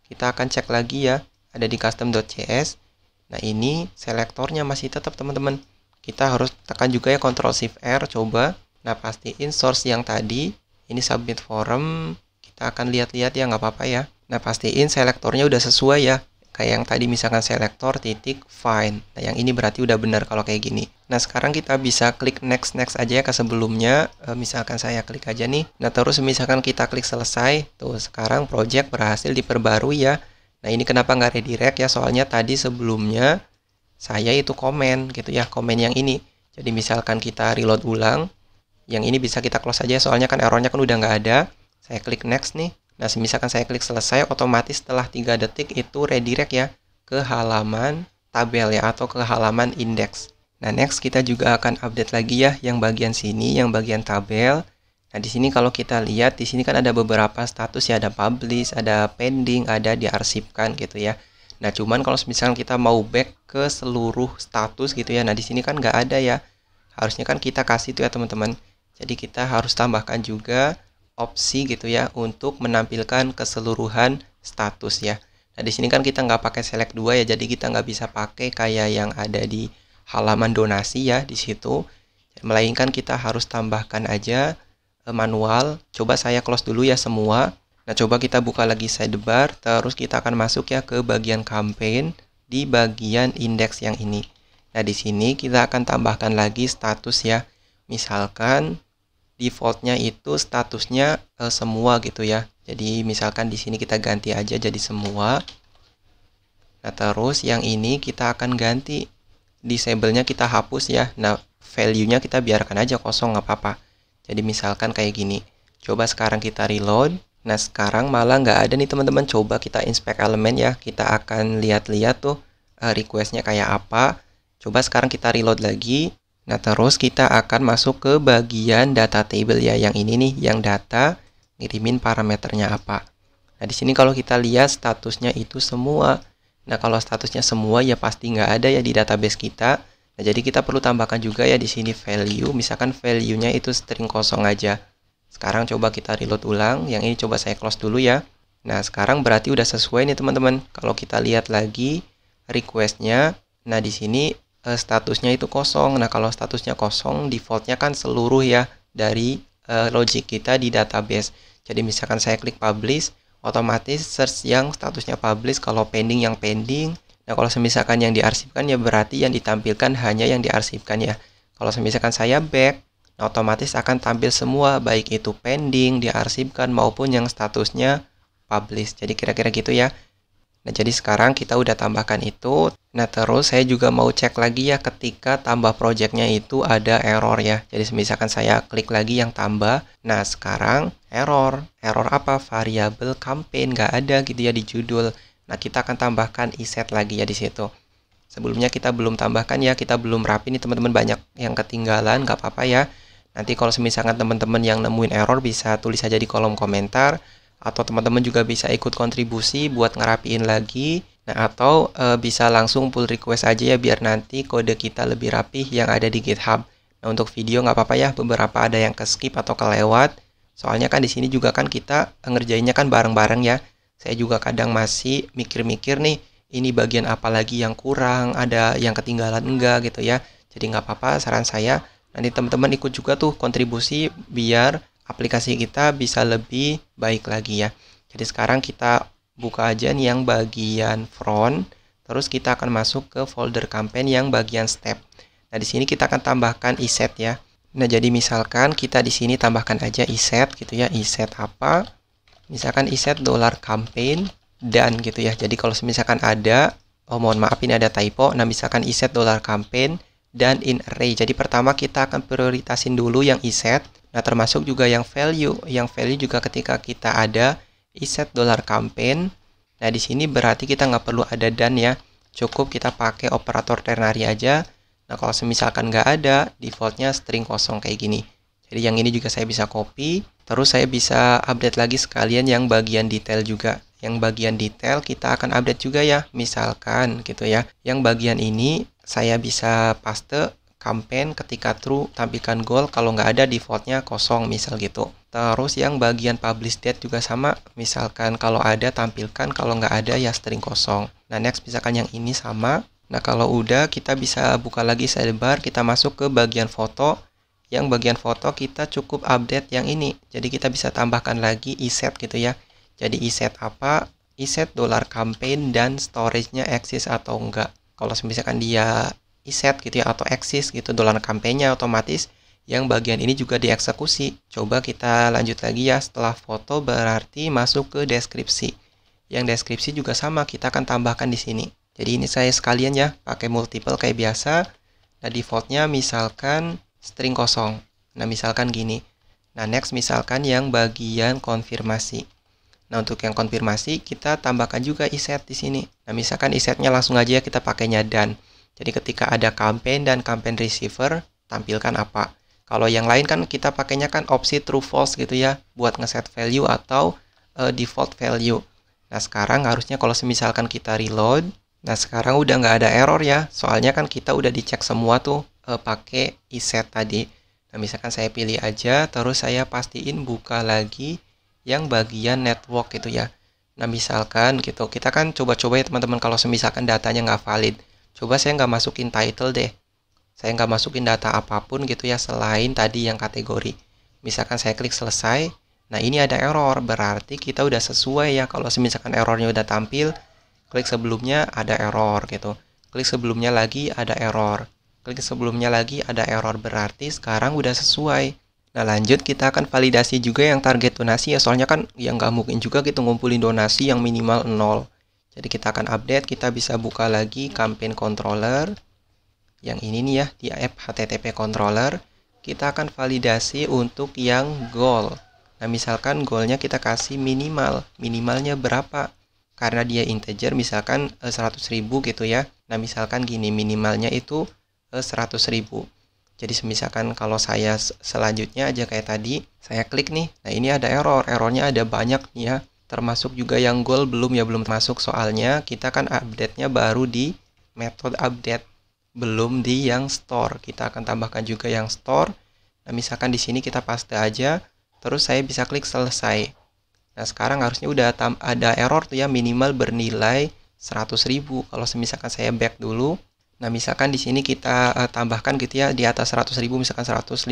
Kita akan cek lagi ya, ada di custom.js. Nah, ini selektornya masih tetap teman-teman. Kita harus tekan juga ya Ctrl Shift R, coba. Nah, pastiin source yang tadi, ini submit form, kita akan lihat-lihat ya, nggak apa-apa ya. Nah, pastiin selektornya udah sesuai ya. Kayak yang tadi misalkan selektor titik find. Nah, yang ini berarti udah benar kalau kayak gini. Nah, sekarang kita bisa klik next aja ya ke sebelumnya. Misalkan saya klik aja nih. Nah, terus misalkan kita klik selesai. Tuh, sekarang project berhasil diperbarui ya. Nah, ini kenapa nggak redirect ya? Soalnya tadi sebelumnya saya itu komen gitu ya, komen yang ini. Jadi misalkan kita reload ulang, yang ini bisa kita close aja soalnya kan errornya kan udah nggak ada. Saya klik next nih. Nah, misalkan saya klik selesai, otomatis setelah 3 detik itu redirect ya ke halaman tabel ya atau ke halaman index. Nah, next kita juga akan update lagi ya yang bagian sini, yang bagian tabel. Nah, di sini kalau kita lihat di sini kan ada beberapa status ya, ada publish, ada pending, ada diarsipkan gitu ya. Nah, cuman kalau misalkan kita mau back ke seluruh status gitu ya. Nah, di sini kan nggak ada ya. Harusnya kan kita kasih itu ya, teman-teman. Jadi kita harus tambahkan juga opsi gitu ya untuk menampilkan keseluruhan status ya. Nah, di sini kan kita nggak pakai select 2 ya, jadi kita nggak bisa pakai kayak yang ada di halaman donasi ya di situ. Melainkan kita harus tambahkan aja manual. Coba saya close dulu ya semua. Nah, coba kita buka lagi sidebar, terus kita akan masuk ya ke bagian campaign di bagian index yang ini. Nah, di sini kita akan tambahkan lagi status ya. Misalkan defaultnya itu statusnya semua gitu ya. Jadi misalkan di sini kita ganti aja jadi semua. Nah, terus yang ini kita akan ganti, disable-nya kita hapus ya. Nah, value-nya kita biarkan aja kosong, nggak apa-apa. Jadi misalkan kayak gini. Coba sekarang kita reload. Nah, sekarang malah nggak ada nih teman-teman. Coba kita inspect elemen ya. Kita akan lihat-lihat tuh request-nya kayak apa. Coba sekarang kita reload lagi. Nah, terus kita akan masuk ke bagian data table ya, yang ini nih, yang data ngirimin parameternya apa. Nah, di sini kalau kita lihat statusnya itu semua. Nah, kalau statusnya semua ya pasti nggak ada ya di database kita. Nah, jadi kita perlu tambahkan juga ya di sini value. Misalkan value-nya itu string kosong aja. Sekarang coba kita reload ulang. Yang ini coba saya close dulu ya. Nah, sekarang berarti udah sesuai nih teman-teman. Kalau kita lihat lagi request-nya, nah di sini statusnya itu kosong. Nah, kalau statusnya kosong, defaultnya kan seluruh ya dari logic kita di database. Jadi misalkan saya klik publish, otomatis search yang statusnya publish, kalau pending yang pending. Nah, kalau misalkan yang diarsipkan ya berarti yang ditampilkan hanya yang diarsipkan ya. Kalau misalkan saya back, nah otomatis akan tampil semua, baik itu pending, diarsipkan maupun yang statusnya publish. Jadi kira-kira gitu ya. Nah, jadi sekarang kita udah tambahkan itu. Nah, terus saya juga mau cek lagi ya ketika tambah projectnya itu ada error ya. Jadi misalkan saya klik lagi yang tambah. Nah, sekarang error. Error apa? Variabel campaign nggak ada gitu ya di judul. Nah, kita akan tambahkan iset lagi ya di situ. Sebelumnya kita belum tambahkan ya, kita belum rapi nih teman-teman, banyak yang ketinggalan, nggak apa-apa ya. Nanti kalau misalkan teman-teman yang nemuin error bisa tulis aja di kolom komentar. Atau teman-teman juga bisa ikut kontribusi buat ngerapiin lagi. Nah, atau bisa langsung pull request aja ya biar nanti kode kita lebih rapih yang ada di GitHub. Nah, untuk video nggak apa-apa ya, beberapa ada yang ke skip atau kelewat. Soalnya kan di sini juga kan kita ngerjainnya kan bareng-bareng ya. Saya juga kadang masih mikir-mikir nih, ini bagian apa lagi yang kurang, ada yang ketinggalan enggak gitu ya. Jadi nggak apa-apa, saran saya nanti teman-teman ikut juga tuh kontribusi biar aplikasi kita bisa lebih baik lagi ya. Jadi sekarang kita buka aja nih yang bagian front, terus kita akan masuk ke folder campaign yang bagian step. Nah, di sini kita akan tambahkan iset ya. Nah, jadi misalkan kita di sini tambahkan aja iset gitu ya. Iset apa? Misalkan iset $campaign dan gitu ya. Jadi kalau misalkan ada, oh mohon maaf ini ada typo. Nah, misalkan iset $campaign dan in array. Jadi pertama kita akan prioritasin dulu yang iset. Nah, termasuk juga yang value. Yang value juga ketika kita ada iset $campaign. Nah, di sini berarti kita nggak perlu ada dan ya. cukup kita pakai operator ternary aja. Nah, kalau misalkan nggak ada, defaultnya string kosong kayak gini. Jadi yang ini juga saya bisa copy, terus saya bisa update lagi sekalian yang bagian detail juga. Yang bagian detail kita akan update juga ya, misalkan gitu ya. Yang bagian ini saya bisa paste campaign ketika true, tampilkan goal, kalau nggak ada defaultnya kosong misal gitu. Terus yang bagian publish date juga sama, misalkan kalau ada tampilkan, kalau nggak ada ya string kosong. Nah next misalkan yang ini sama. Nah kalau udah kita bisa buka lagi sidebar, kita masuk ke bagian foto. Yang bagian foto kita cukup update yang ini, jadi kita bisa tambahkan lagi iset gitu ya. Jadi iset apa? Iset $campaign dan storage-nya eksis atau enggak. Kalau misalkan dia iset gitu ya atau eksis gitu $campaign-nya otomatis yang bagian ini juga dieksekusi. Coba kita lanjut lagi ya, setelah foto berarti masuk ke deskripsi. Yang deskripsi juga sama, kita akan tambahkan di sini. Jadi ini saya sekalian ya pakai multiple kayak biasa. Nah defaultnya misalkan string kosong. Nah misalkan gini. Nah next misalkan yang bagian konfirmasi. Nah untuk yang konfirmasi kita tambahkan juga iset di sini. Nah misalkan isetnya langsung aja kita pakainya dan. Jadi ketika ada campaign dan campaign receiver, tampilkan apa. Kalau yang lain kan kita pakainya kan opsi true false gitu ya, buat ngeset value atau default value. Nah sekarang harusnya kalau misalkan kita reload, nah sekarang udah nggak ada error ya, soalnya kan kita udah dicek semua tuh pakai iset tadi. Nah misalkan saya pilih aja, terus saya pastiin buka lagi yang bagian network gitu ya. Nah misalkan gitu, kita kan coba-coba ya teman-teman kalau misalkan datanya nggak valid. Coba saya nggak masukin title deh. Saya nggak masukin data apapun gitu ya selain tadi yang kategori. Misalkan saya klik selesai. Nah ini ada error. Berarti kita udah sesuai ya. Kalau misalkan errornya udah tampil. Klik sebelumnya ada error gitu. Klik sebelumnya lagi ada error. Klik sebelumnya lagi ada error. Berarti sekarang udah sesuai. Nah lanjut kita akan validasi juga yang target donasi ya. Soalnya kan yang nggak mungkin juga gitu ngumpulin donasi yang minimal 0. Jadi kita akan update, kita bisa buka lagi campaign controller. Yang ini nih ya, di app HTTP controller. Kita akan validasi untuk yang goal. Nah misalkan goalnya kita kasih minimal. Minimalnya berapa? Karena dia integer, misalkan 100.000 gitu ya. Nah misalkan gini, minimalnya itu 100.000. Jadi misalkan kalau saya selanjutnya aja kayak tadi, saya klik nih. Nah ini ada error, errornya ada banyak nih ya. Termasuk juga yang goal belum masuk soalnya kita kan update-nya baru di method update, belum di yang store. Kita akan tambahkan juga yang store. Nah misalkan di sini kita paste aja, terus saya bisa klik selesai. Nah sekarang harusnya udah ada error tuh ya, minimal bernilai 100.000. Kalau misalkan saya back dulu, nah misalkan di sini kita tambahkan gitu ya di atas 100.000, misalkan 150.000.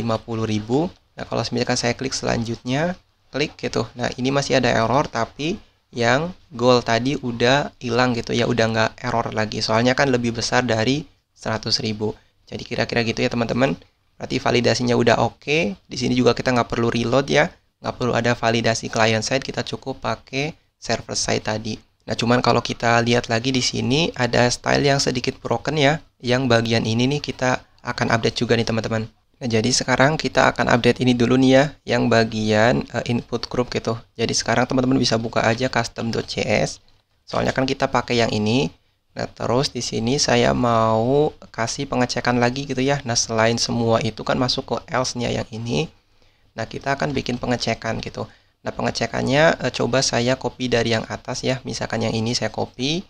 Nah kalau misalkan saya klik selanjutnya, klik gitu. Nah ini masih ada error tapi yang goal tadi udah hilang gitu ya, udah nggak error lagi. Soalnya kan lebih besar dari 100.000. Jadi kira-kira gitu ya teman-teman. Berarti validasinya udah oke. Di sini juga kita nggak perlu reload ya, nggak perlu ada validasi client side, kita cukup pakai server side tadi. Nah cuman kalau kita lihat lagi di sini ada style yang sedikit broken ya. Yang bagian ini nih kita akan update juga nih teman-teman. Nah, jadi sekarang kita akan update ini dulu nih ya, yang bagian input group gitu. Jadi sekarang teman-teman bisa buka aja custom.cs. Soalnya kan kita pakai yang ini. Nah, terus di sini saya mau kasih pengecekan lagi gitu ya. Nah, selain semua itu kan masuk ke else-nya yang ini. Nah, kita akan bikin pengecekan gitu. Nah, pengecekannya coba saya copy dari yang atas ya. Misalkan yang ini saya copy.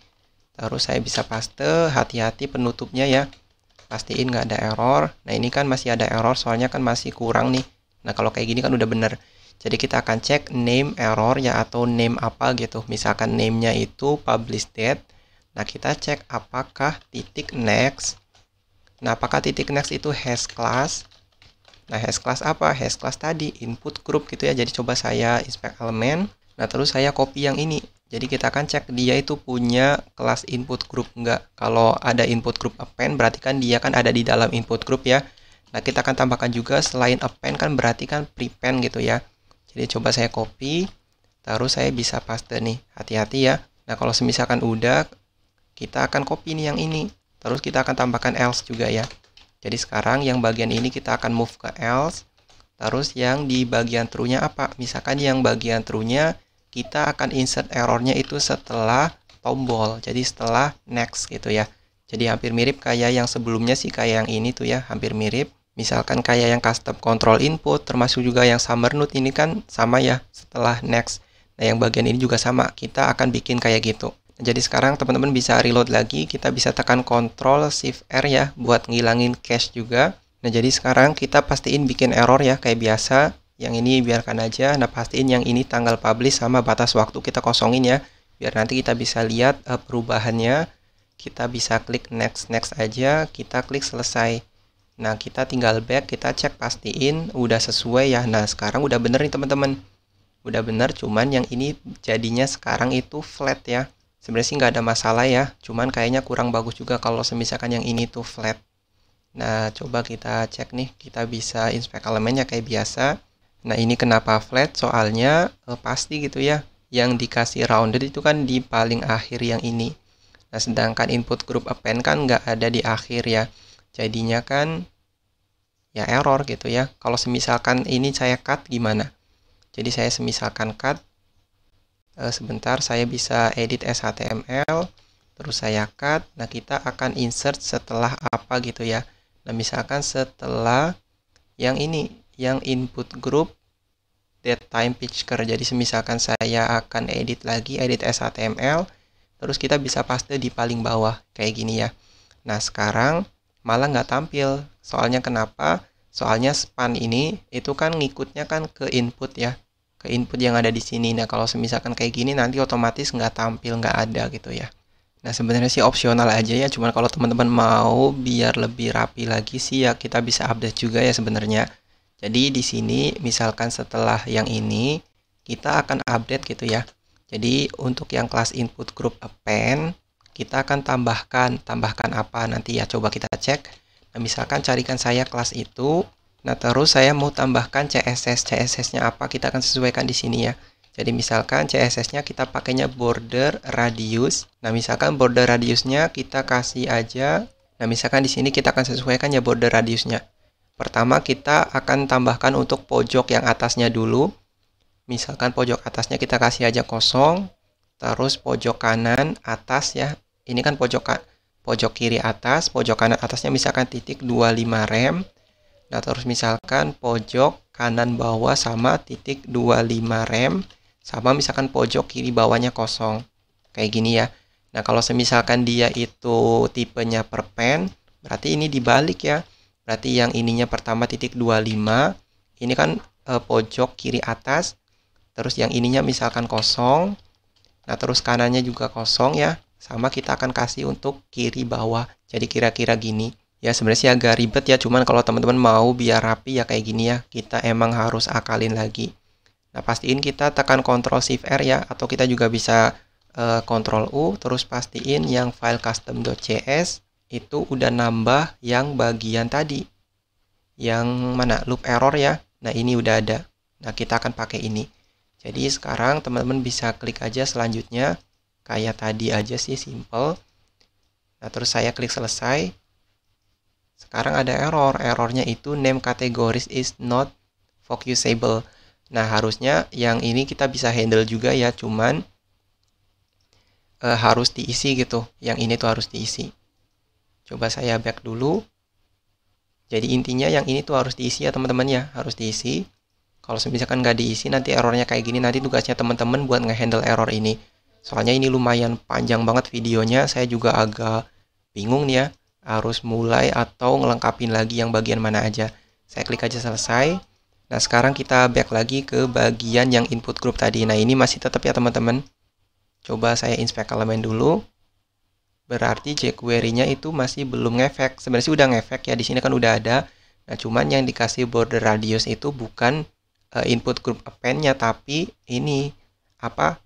Terus saya bisa paste, hati-hati penutupnya ya. Pastiin nggak ada error. Nah ini kan masih ada error soalnya kan masih kurang nih. Nah kalau kayak gini kan udah bener. Jadi kita akan cek name error ya atau name apa gitu. Misalkan name-nya itu publish date. Nah kita cek apakah titik next. Nah apakah titik next itu has class. Nah has class apa? Has class tadi input group gitu ya. Jadi coba saya inspect element. Nah terus saya copy yang ini. Jadi kita akan cek dia itu punya kelas input group enggak. Kalau ada input group append berarti kan dia kan ada di dalam input group ya. Nah kita akan tambahkan juga selain append kan berarti kan prepend gitu ya. Jadi coba saya copy. Terus saya bisa paste nih. Hati-hati ya. Nah kalau misalkan udah, kita akan copy nih yang ini. Terus kita akan tambahkan else juga ya. Jadi sekarang yang bagian ini kita akan move ke else. Terus yang di bagian true-nya apa? Misalkan yang bagian true-nya kita akan insert errornya itu setelah tombol. Jadi setelah next gitu ya. Jadi hampir mirip kayak yang sebelumnya sih, kayak yang ini tuh ya, hampir mirip. Misalkan kayak yang custom control input, termasuk juga yang summer node ini kan sama ya, setelah next. Nah, yang bagian ini juga sama, kita akan bikin kayak gitu. Jadi sekarang teman-teman bisa reload lagi, kita bisa tekan Ctrl Shift R ya, buat ngilangin cache juga. Nah, jadi sekarang kita pastiin bikin error ya, kayak biasa. Yang ini biarkan aja, nah pastiin yang ini tanggal publish sama batas waktu kita kosongin ya, biar nanti kita bisa lihat perubahannya. Kita bisa klik next aja, kita klik selesai. Nah, kita tinggal back, kita cek pastiin udah sesuai ya. Nah, sekarang udah bener nih teman-teman. Udah bener, cuman yang ini jadinya sekarang itu flat ya. Sebenarnya sih nggak ada masalah ya, cuman kayaknya kurang bagus juga kalau misalkan yang ini tuh flat. Nah, coba kita cek nih, kita bisa inspect elemennya kayak biasa. Nah, ini kenapa flat? Soalnya pasti gitu ya, yang dikasih rounded itu kan di paling akhir yang ini. Nah, sedangkan input group append kan nggak ada di akhir ya. Jadinya kan ya error gitu ya. Kalau misalkan ini saya cut gimana? Jadi saya misalkan cut, sebentar saya bisa edit HTML, terus saya cut. Nah, kita akan insert setelah apa gitu ya. Nah, misalkan setelah yang ini, yang input group datetime picture. Jadi misalkan saya akan edit lagi, edit HTML, terus kita bisa paste di paling bawah kayak gini ya. Nah, sekarang malah nggak tampil. Soalnya kenapa? Soalnya span ini itu kan ngikutnya kan ke input ya, ke input yang ada di sini. Nah, kalau misalkan kayak gini nanti otomatis nggak tampil, nggak ada gitu ya. Nah, sebenarnya sih opsional aja ya, cuman kalau teman-teman mau biar lebih rapi lagi sih ya kita bisa update juga ya sebenarnya. Jadi di sini misalkan setelah yang ini kita akan update gitu ya. Jadi untuk yang kelas input group append kita akan tambahkan apa nanti ya, coba kita cek. Nah, misalkan carikan saya kelas itu. Nah, terus saya mau tambahkan CSS-nya apa, kita akan sesuaikan di sini ya. Jadi misalkan CSS-nya kita pakainya border radius. Nah, misalkan border radiusnya kita kasih aja. Nah, misalkan di sini kita akan sesuaikan ya border radiusnya. Pertama kita akan tambahkan untuk pojok yang atasnya dulu. Misalkan pojok atasnya kita kasih aja kosong. Terus pojok kanan atas ya. Ini kan pojok kiri atas, pojok kanan atasnya misalkan titik 25 rem. Nah, terus misalkan pojok kanan bawah sama titik 25 rem. Sama misalkan pojok kiri bawahnya kosong. Kayak gini ya. Nah, kalau misalkan dia itu tipenya perpen, berarti ini dibalik ya. Berarti yang ininya pertama titik 25, ini kan pojok kiri atas. Terus yang ininya misalkan kosong. Nah, terus kanannya juga kosong ya. Sama kita akan kasih untuk kiri bawah. Jadi kira-kira gini. Ya sebenarnya sih agak ribet ya. Cuman kalau teman-teman mau biar rapi ya kayak gini ya. Kita emang harus akalin lagi. Nah, pastiin kita tekan Ctrl Shift R ya. Atau kita juga bisa Ctrl U. Terus pastiin yang file custom.cs itu udah nambah yang bagian tadi. Yang mana? Loop error ya. Nah, ini udah ada. Nah, kita akan pakai ini. Jadi sekarang teman-teman bisa klik aja selanjutnya. Kayak tadi aja sih, simple. Nah, terus saya klik selesai. Sekarang ada error. Errornya itu name categories is not focusable. Nah, harusnya yang ini kita bisa handle juga ya. Cuman harus diisi gitu. Yang ini tuh harus diisi. Coba saya back dulu. Jadi intinya yang ini tuh harus diisi ya teman-teman ya. Harus diisi. Kalau misalkan nggak diisi nanti errornya kayak gini. Nanti tugasnya teman-teman buat ngehandle error ini. Soalnya ini lumayan panjang banget videonya. Saya juga agak bingung nih ya. Harus mulai atau ngelengkapin lagi yang bagian mana aja. Saya klik aja selesai. Nah, sekarang kita back lagi ke bagian yang input group tadi. Nah, ini masih tetap ya teman-teman. Coba saya inspect elemen dulu. Berarti jQuery-nya itu masih belum ngefek. Sebenarnya sih udah ngefek ya. Di sini kan udah ada. Nah, cuman yang dikasih border radius itu bukan input group append-nya, tapi ini apa?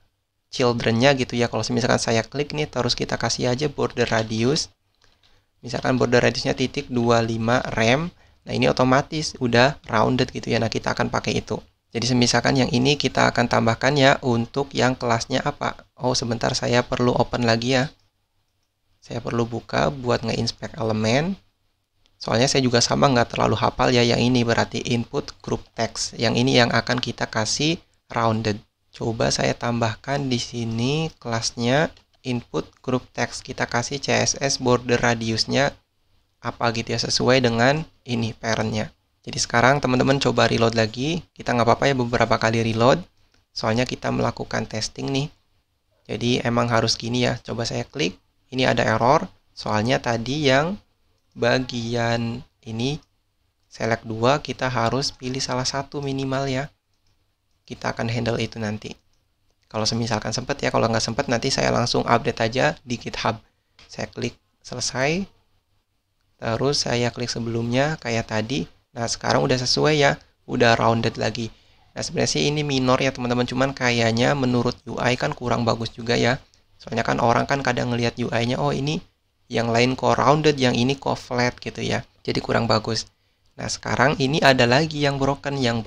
Children-nya gitu ya. Kalau misalkan saya klik nih, terus kita kasih aja border radius. Misalkan border radiusnya titik 25 rem. Nah, ini otomatis udah rounded gitu ya. Nah, kita akan pakai itu. Jadi misalkan yang ini kita akan tambahkan ya untuk yang kelasnya apa. Oh, sebentar saya perlu open lagi ya. Saya perlu buka buat nge-inspect elemen. Soalnya saya juga sama nggak terlalu hafal ya. Yang ini berarti input group text. Yang ini yang akan kita kasih rounded. Coba saya tambahkan di sini kelasnya input group text. Kita kasih CSS border radiusnya apa gitu ya, sesuai dengan ini parentnya. Jadi sekarang teman-teman coba reload lagi. Kita nggak apa-apa ya beberapa kali reload, soalnya kita melakukan testing nih. Jadi emang harus gini ya. Coba saya klik, ini ada error, soalnya tadi yang bagian ini select 2 kita harus pilih salah satu minimal ya. Kita akan handle itu nanti. Kalau misalkan sempat ya, kalau nggak sempat nanti saya langsung update aja di GitHub. Saya klik selesai, terus saya klik sebelumnya kayak tadi. Nah sekarang udah sesuai ya, udah rounded lagi. Nah sebenarnya sih ini minor ya teman-teman, cuman kayaknya menurut UI kan kurang bagus juga ya. Soalnya kan orang kan kadang ngelihat UI-nya, oh ini yang lain kok rounded, yang ini kok flat gitu ya. Jadi kurang bagus. Nah sekarang ini ada lagi yang broken yang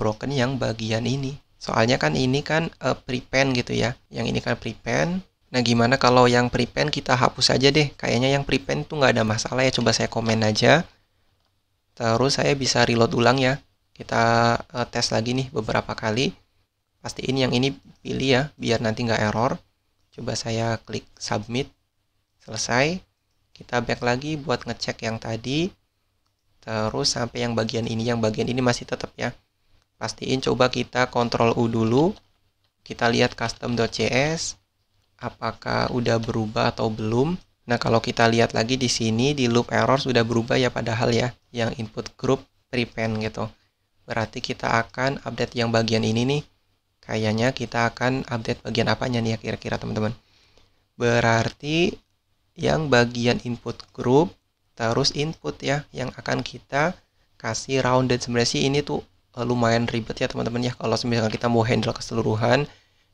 bagian ini. Soalnya kan ini kan prepend gitu ya. Yang ini kan prepend. Nah gimana kalau yang prepend kita hapus aja deh. Kayaknya yang prepend tuh nggak ada masalah ya. Coba saya komen aja. Terus saya bisa reload ulang ya. Kita tes lagi nih beberapa kali. Pastiin yang ini pilih ya, biar nanti nggak error. Coba saya klik submit. Selesai. Kita back lagi buat ngecek yang tadi. Terus sampai yang bagian ini masih tetap ya. Pastiin coba kita Ctrl U dulu. Kita lihat custom.js apakah udah berubah atau belum. Nah, kalau kita lihat lagi di sini di loop error sudah berubah ya padahal ya, yang input group prepend gitu. Berarti kita akan update yang bagian ini nih. Kayaknya kita akan update bagian apanya nih ya kira-kira teman-teman. Berarti yang bagian input group terus input ya yang akan kita kasih rounded. Sebenarnya sih ini tuh lumayan ribet ya teman-teman ya kalau misalkan kita mau handle keseluruhan.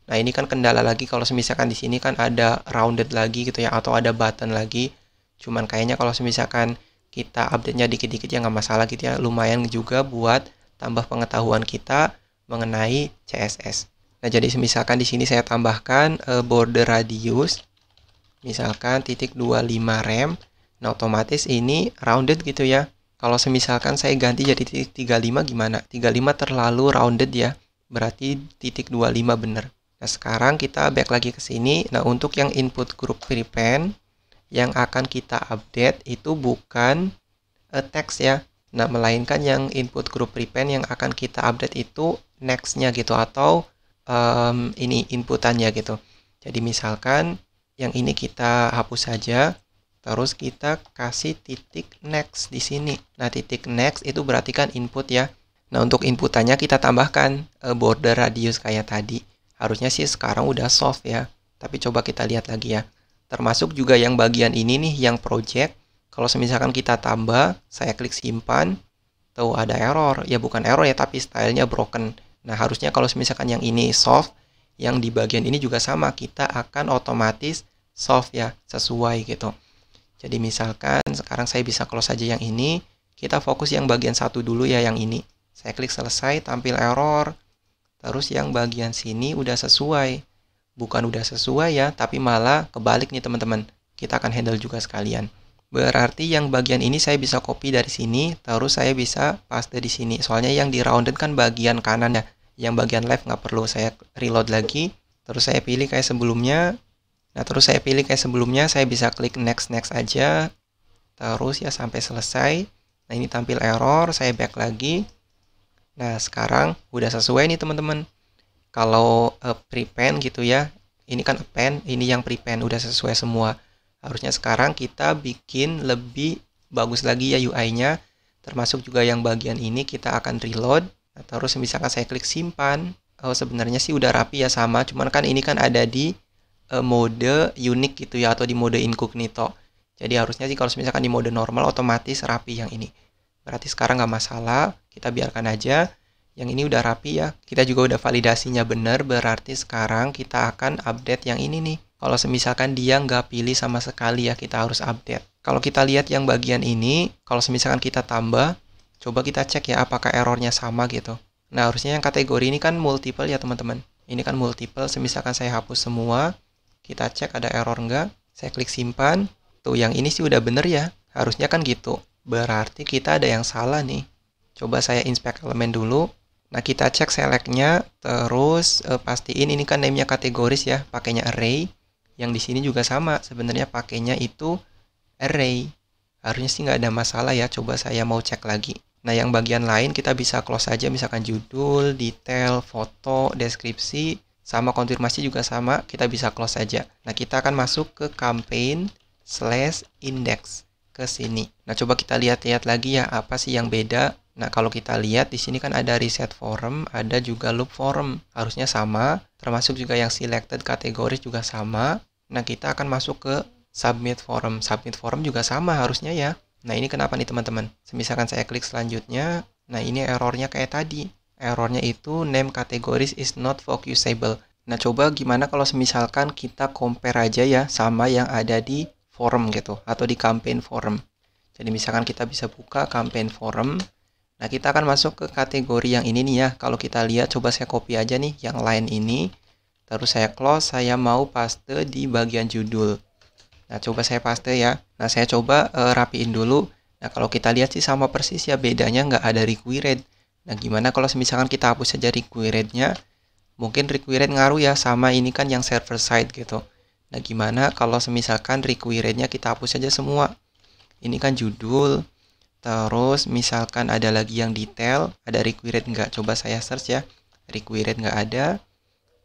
Nah ini kan kendala lagi kalau misalkan di sini kan ada rounded lagi gitu ya, atau ada button lagi. Cuman kayaknya kalau misalkan kita update-nya dikit-dikit ya nggak masalah gitu ya, lumayan juga buat tambah pengetahuan kita mengenai CSS. Nah jadi misalkan di sini saya tambahkan border radius misalkan .25 rem. Nah otomatis ini rounded gitu ya. Kalau misalkan saya ganti jadi .35 gimana? 35 terlalu rounded ya. Berarti .25 bener. Nah, sekarang kita back lagi ke sini. Nah, untuk yang input group prepend yang akan kita update itu bukan text ya. Nah, melainkan yang input group prepend yang akan kita update itu next-nya gitu atau ini inputannya gitu. Jadi misalkan yang ini kita hapus saja. Terus kita kasih titik next di sini. Nah, titik next itu berarti kan input ya. Nah, untuk inputannya kita tambahkan border radius kayak tadi. Harusnya sih sekarang udah soft ya. Tapi coba kita lihat lagi ya. Termasuk juga yang bagian ini nih, yang project. Kalau misalkan kita tambah, saya klik simpan. Tuh ada error. Ya bukan error ya, tapi stylenya broken. Nah, harusnya kalau misalkan yang ini soft, yang di bagian ini juga sama. Kita akan otomatis soft ya, sesuai gitu. Jadi misalkan sekarang saya bisa close saja yang ini. Kita fokus yang bagian satu dulu ya, yang ini. Saya klik selesai, tampil error. Terus yang bagian sini udah sesuai. Bukan udah sesuai ya, tapi malah kebalik nih teman-teman. Kita akan handle juga sekalian. Berarti yang bagian ini saya bisa copy dari sini. Terus saya bisa paste di sini. Soalnya yang di rounded kan bagian kanan ya. Yang bagian left nggak perlu. Saya reload lagi. Terus saya pilih kayak sebelumnya. Nah, terus saya pilih kayak sebelumnya, saya bisa klik next aja. Terus ya sampai selesai. Nah, ini tampil error, saya back lagi. Nah, sekarang udah sesuai nih teman-teman. Kalau prepend gitu ya, ini kan append, ini yang prepend udah sesuai semua. Harusnya sekarang kita bikin lebih bagus lagi ya UI-nya. Termasuk juga yang bagian ini kita akan reload. Nah, terus misalkan saya klik simpan. Oh, sebenarnya sih udah rapi ya sama, cuman kan ini kan ada di mode unik gitu ya, atau di mode incognito. Jadi harusnya sih kalau misalkan di mode normal otomatis rapi yang ini. Berarti sekarang nggak masalah, kita biarkan aja. Yang ini udah rapi ya. Kita juga udah validasinya benar, berarti sekarang kita akan update yang ini nih. Kalau misalkan dia nggak pilih sama sekali ya, kita harus update. Kalau kita lihat yang bagian ini, kalau misalkan kita tambah, coba kita cek ya apakah errornya sama gitu. Nah harusnya yang kategori ini kan multiple ya teman-teman. Ini kan multiple, misalkan saya hapus semua. Kita cek ada error enggak. Saya klik simpan. Tuh yang ini sih udah bener ya. Harusnya kan gitu. Berarti kita ada yang salah nih. Coba saya inspect elemen dulu. Nah kita cek select-nya. Terus pastiin ini kan name-nya kategoris ya. Pakainya array. Yang di sini juga sama, sebenarnya pakainya itu array. Harusnya sih nggak ada masalah ya, coba saya mau cek lagi. Nah, yang bagian lain kita bisa close aja, misalkan judul, detail, foto, deskripsi, sama konfirmasi juga sama, kita bisa close aja. Nah, kita akan masuk ke campaign/index ke sini. Nah, coba kita lihat-lihat lagi ya, apa sih yang beda. Nah, kalau kita lihat di sini kan ada reset form, ada juga loop form. Harusnya sama, termasuk juga yang selected kategori juga sama. Nah, kita akan masuk ke submit form. Submit form juga sama harusnya ya. Nah, ini kenapa nih teman-teman? Misalkan saya klik selanjutnya, nah ini errornya kayak tadi. Errornya itu name categories is not focusable. Nah, coba gimana kalau misalkan kita compare aja ya sama yang ada di forum gitu, atau di campaign forum. Jadi misalkan kita bisa buka campaign forum. Nah, kita akan masuk ke kategori yang ini nih ya. Kalau kita lihat, coba saya copy aja nih yang lain ini. Terus saya close, saya mau paste di bagian judul. Nah, coba saya paste ya. Nah, saya coba rapiin dulu. Nah, kalau kita lihat sih sama persis ya, bedanya nggak ada required. Nah, gimana kalau misalkan kita hapus saja required-nya? Mungkin required ngaruh ya, sama ini kan yang server side gitu. Nah, gimana kalau misalkan required-nya kita hapus saja semua? Ini kan judul, terus misalkan ada lagi yang detail, ada required nggak? Coba saya search ya, required nggak ada.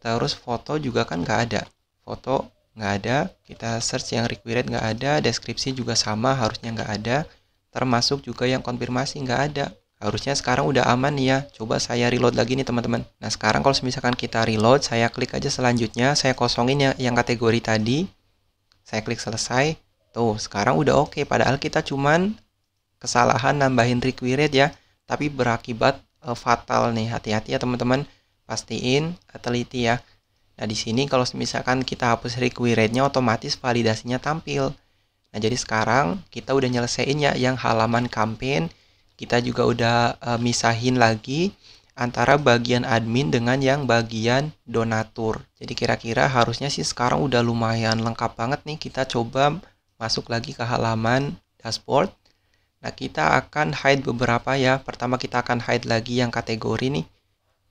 Terus foto juga kan nggak ada, foto nggak ada. Kita search yang required nggak ada, deskripsi juga sama, harusnya nggak ada. Termasuk juga yang konfirmasi nggak ada. Harusnya sekarang udah aman nih ya. Coba saya reload lagi nih teman-teman. Nah, sekarang kalau misalkan kita reload, saya klik aja selanjutnya, saya kosongin ya yang kategori tadi. Saya klik selesai. Tuh, sekarang udah oke. Padahal kita cuman kesalahan nambahin required ya, tapi berakibat fatal nih. Hati-hati ya teman-teman. Pastiin, teliti ya. Nah, di sini kalau misalkan kita hapus required-nya, otomatis validasinya tampil. Nah, jadi sekarang kita udah nyelesain ya yang halaman campaign. Kita juga udah misahin lagi antara bagian admin dengan yang bagian donatur. Jadi kira-kira harusnya sih sekarang udah lumayan lengkap banget nih. Kita coba masuk lagi ke halaman dashboard. Nah, kita akan hide beberapa ya. Pertama kita akan hide lagi yang kategori nih.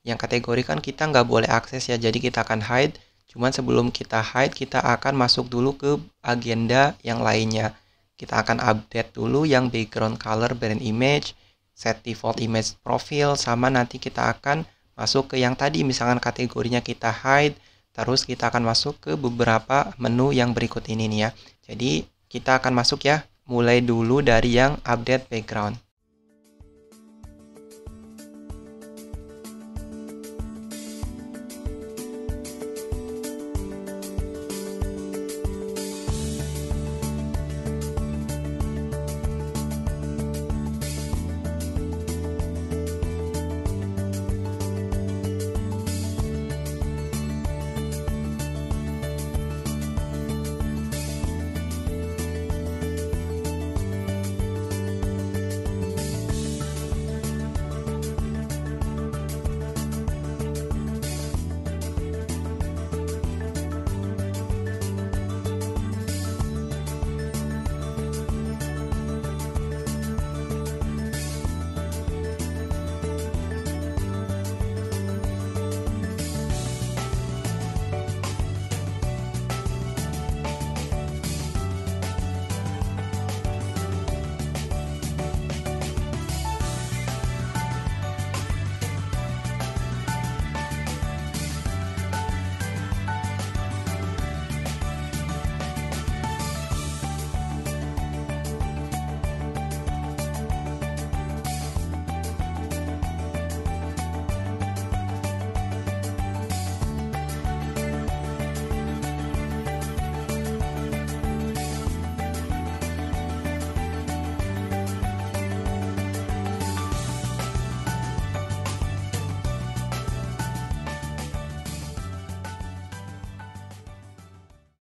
Yang kategori kan kita nggak boleh akses ya, jadi kita akan hide. Cuman sebelum kita hide, kita akan masuk dulu ke agenda yang lainnya. Kita akan update dulu yang background color, brand image, set default image profile, sama nanti kita akan masuk ke yang tadi, misalkan kategorinya kita hide, terus kita akan masuk ke beberapa menu yang berikut ini nih ya. Jadi kita akan masuk ya, mulai dulu dari yang update background.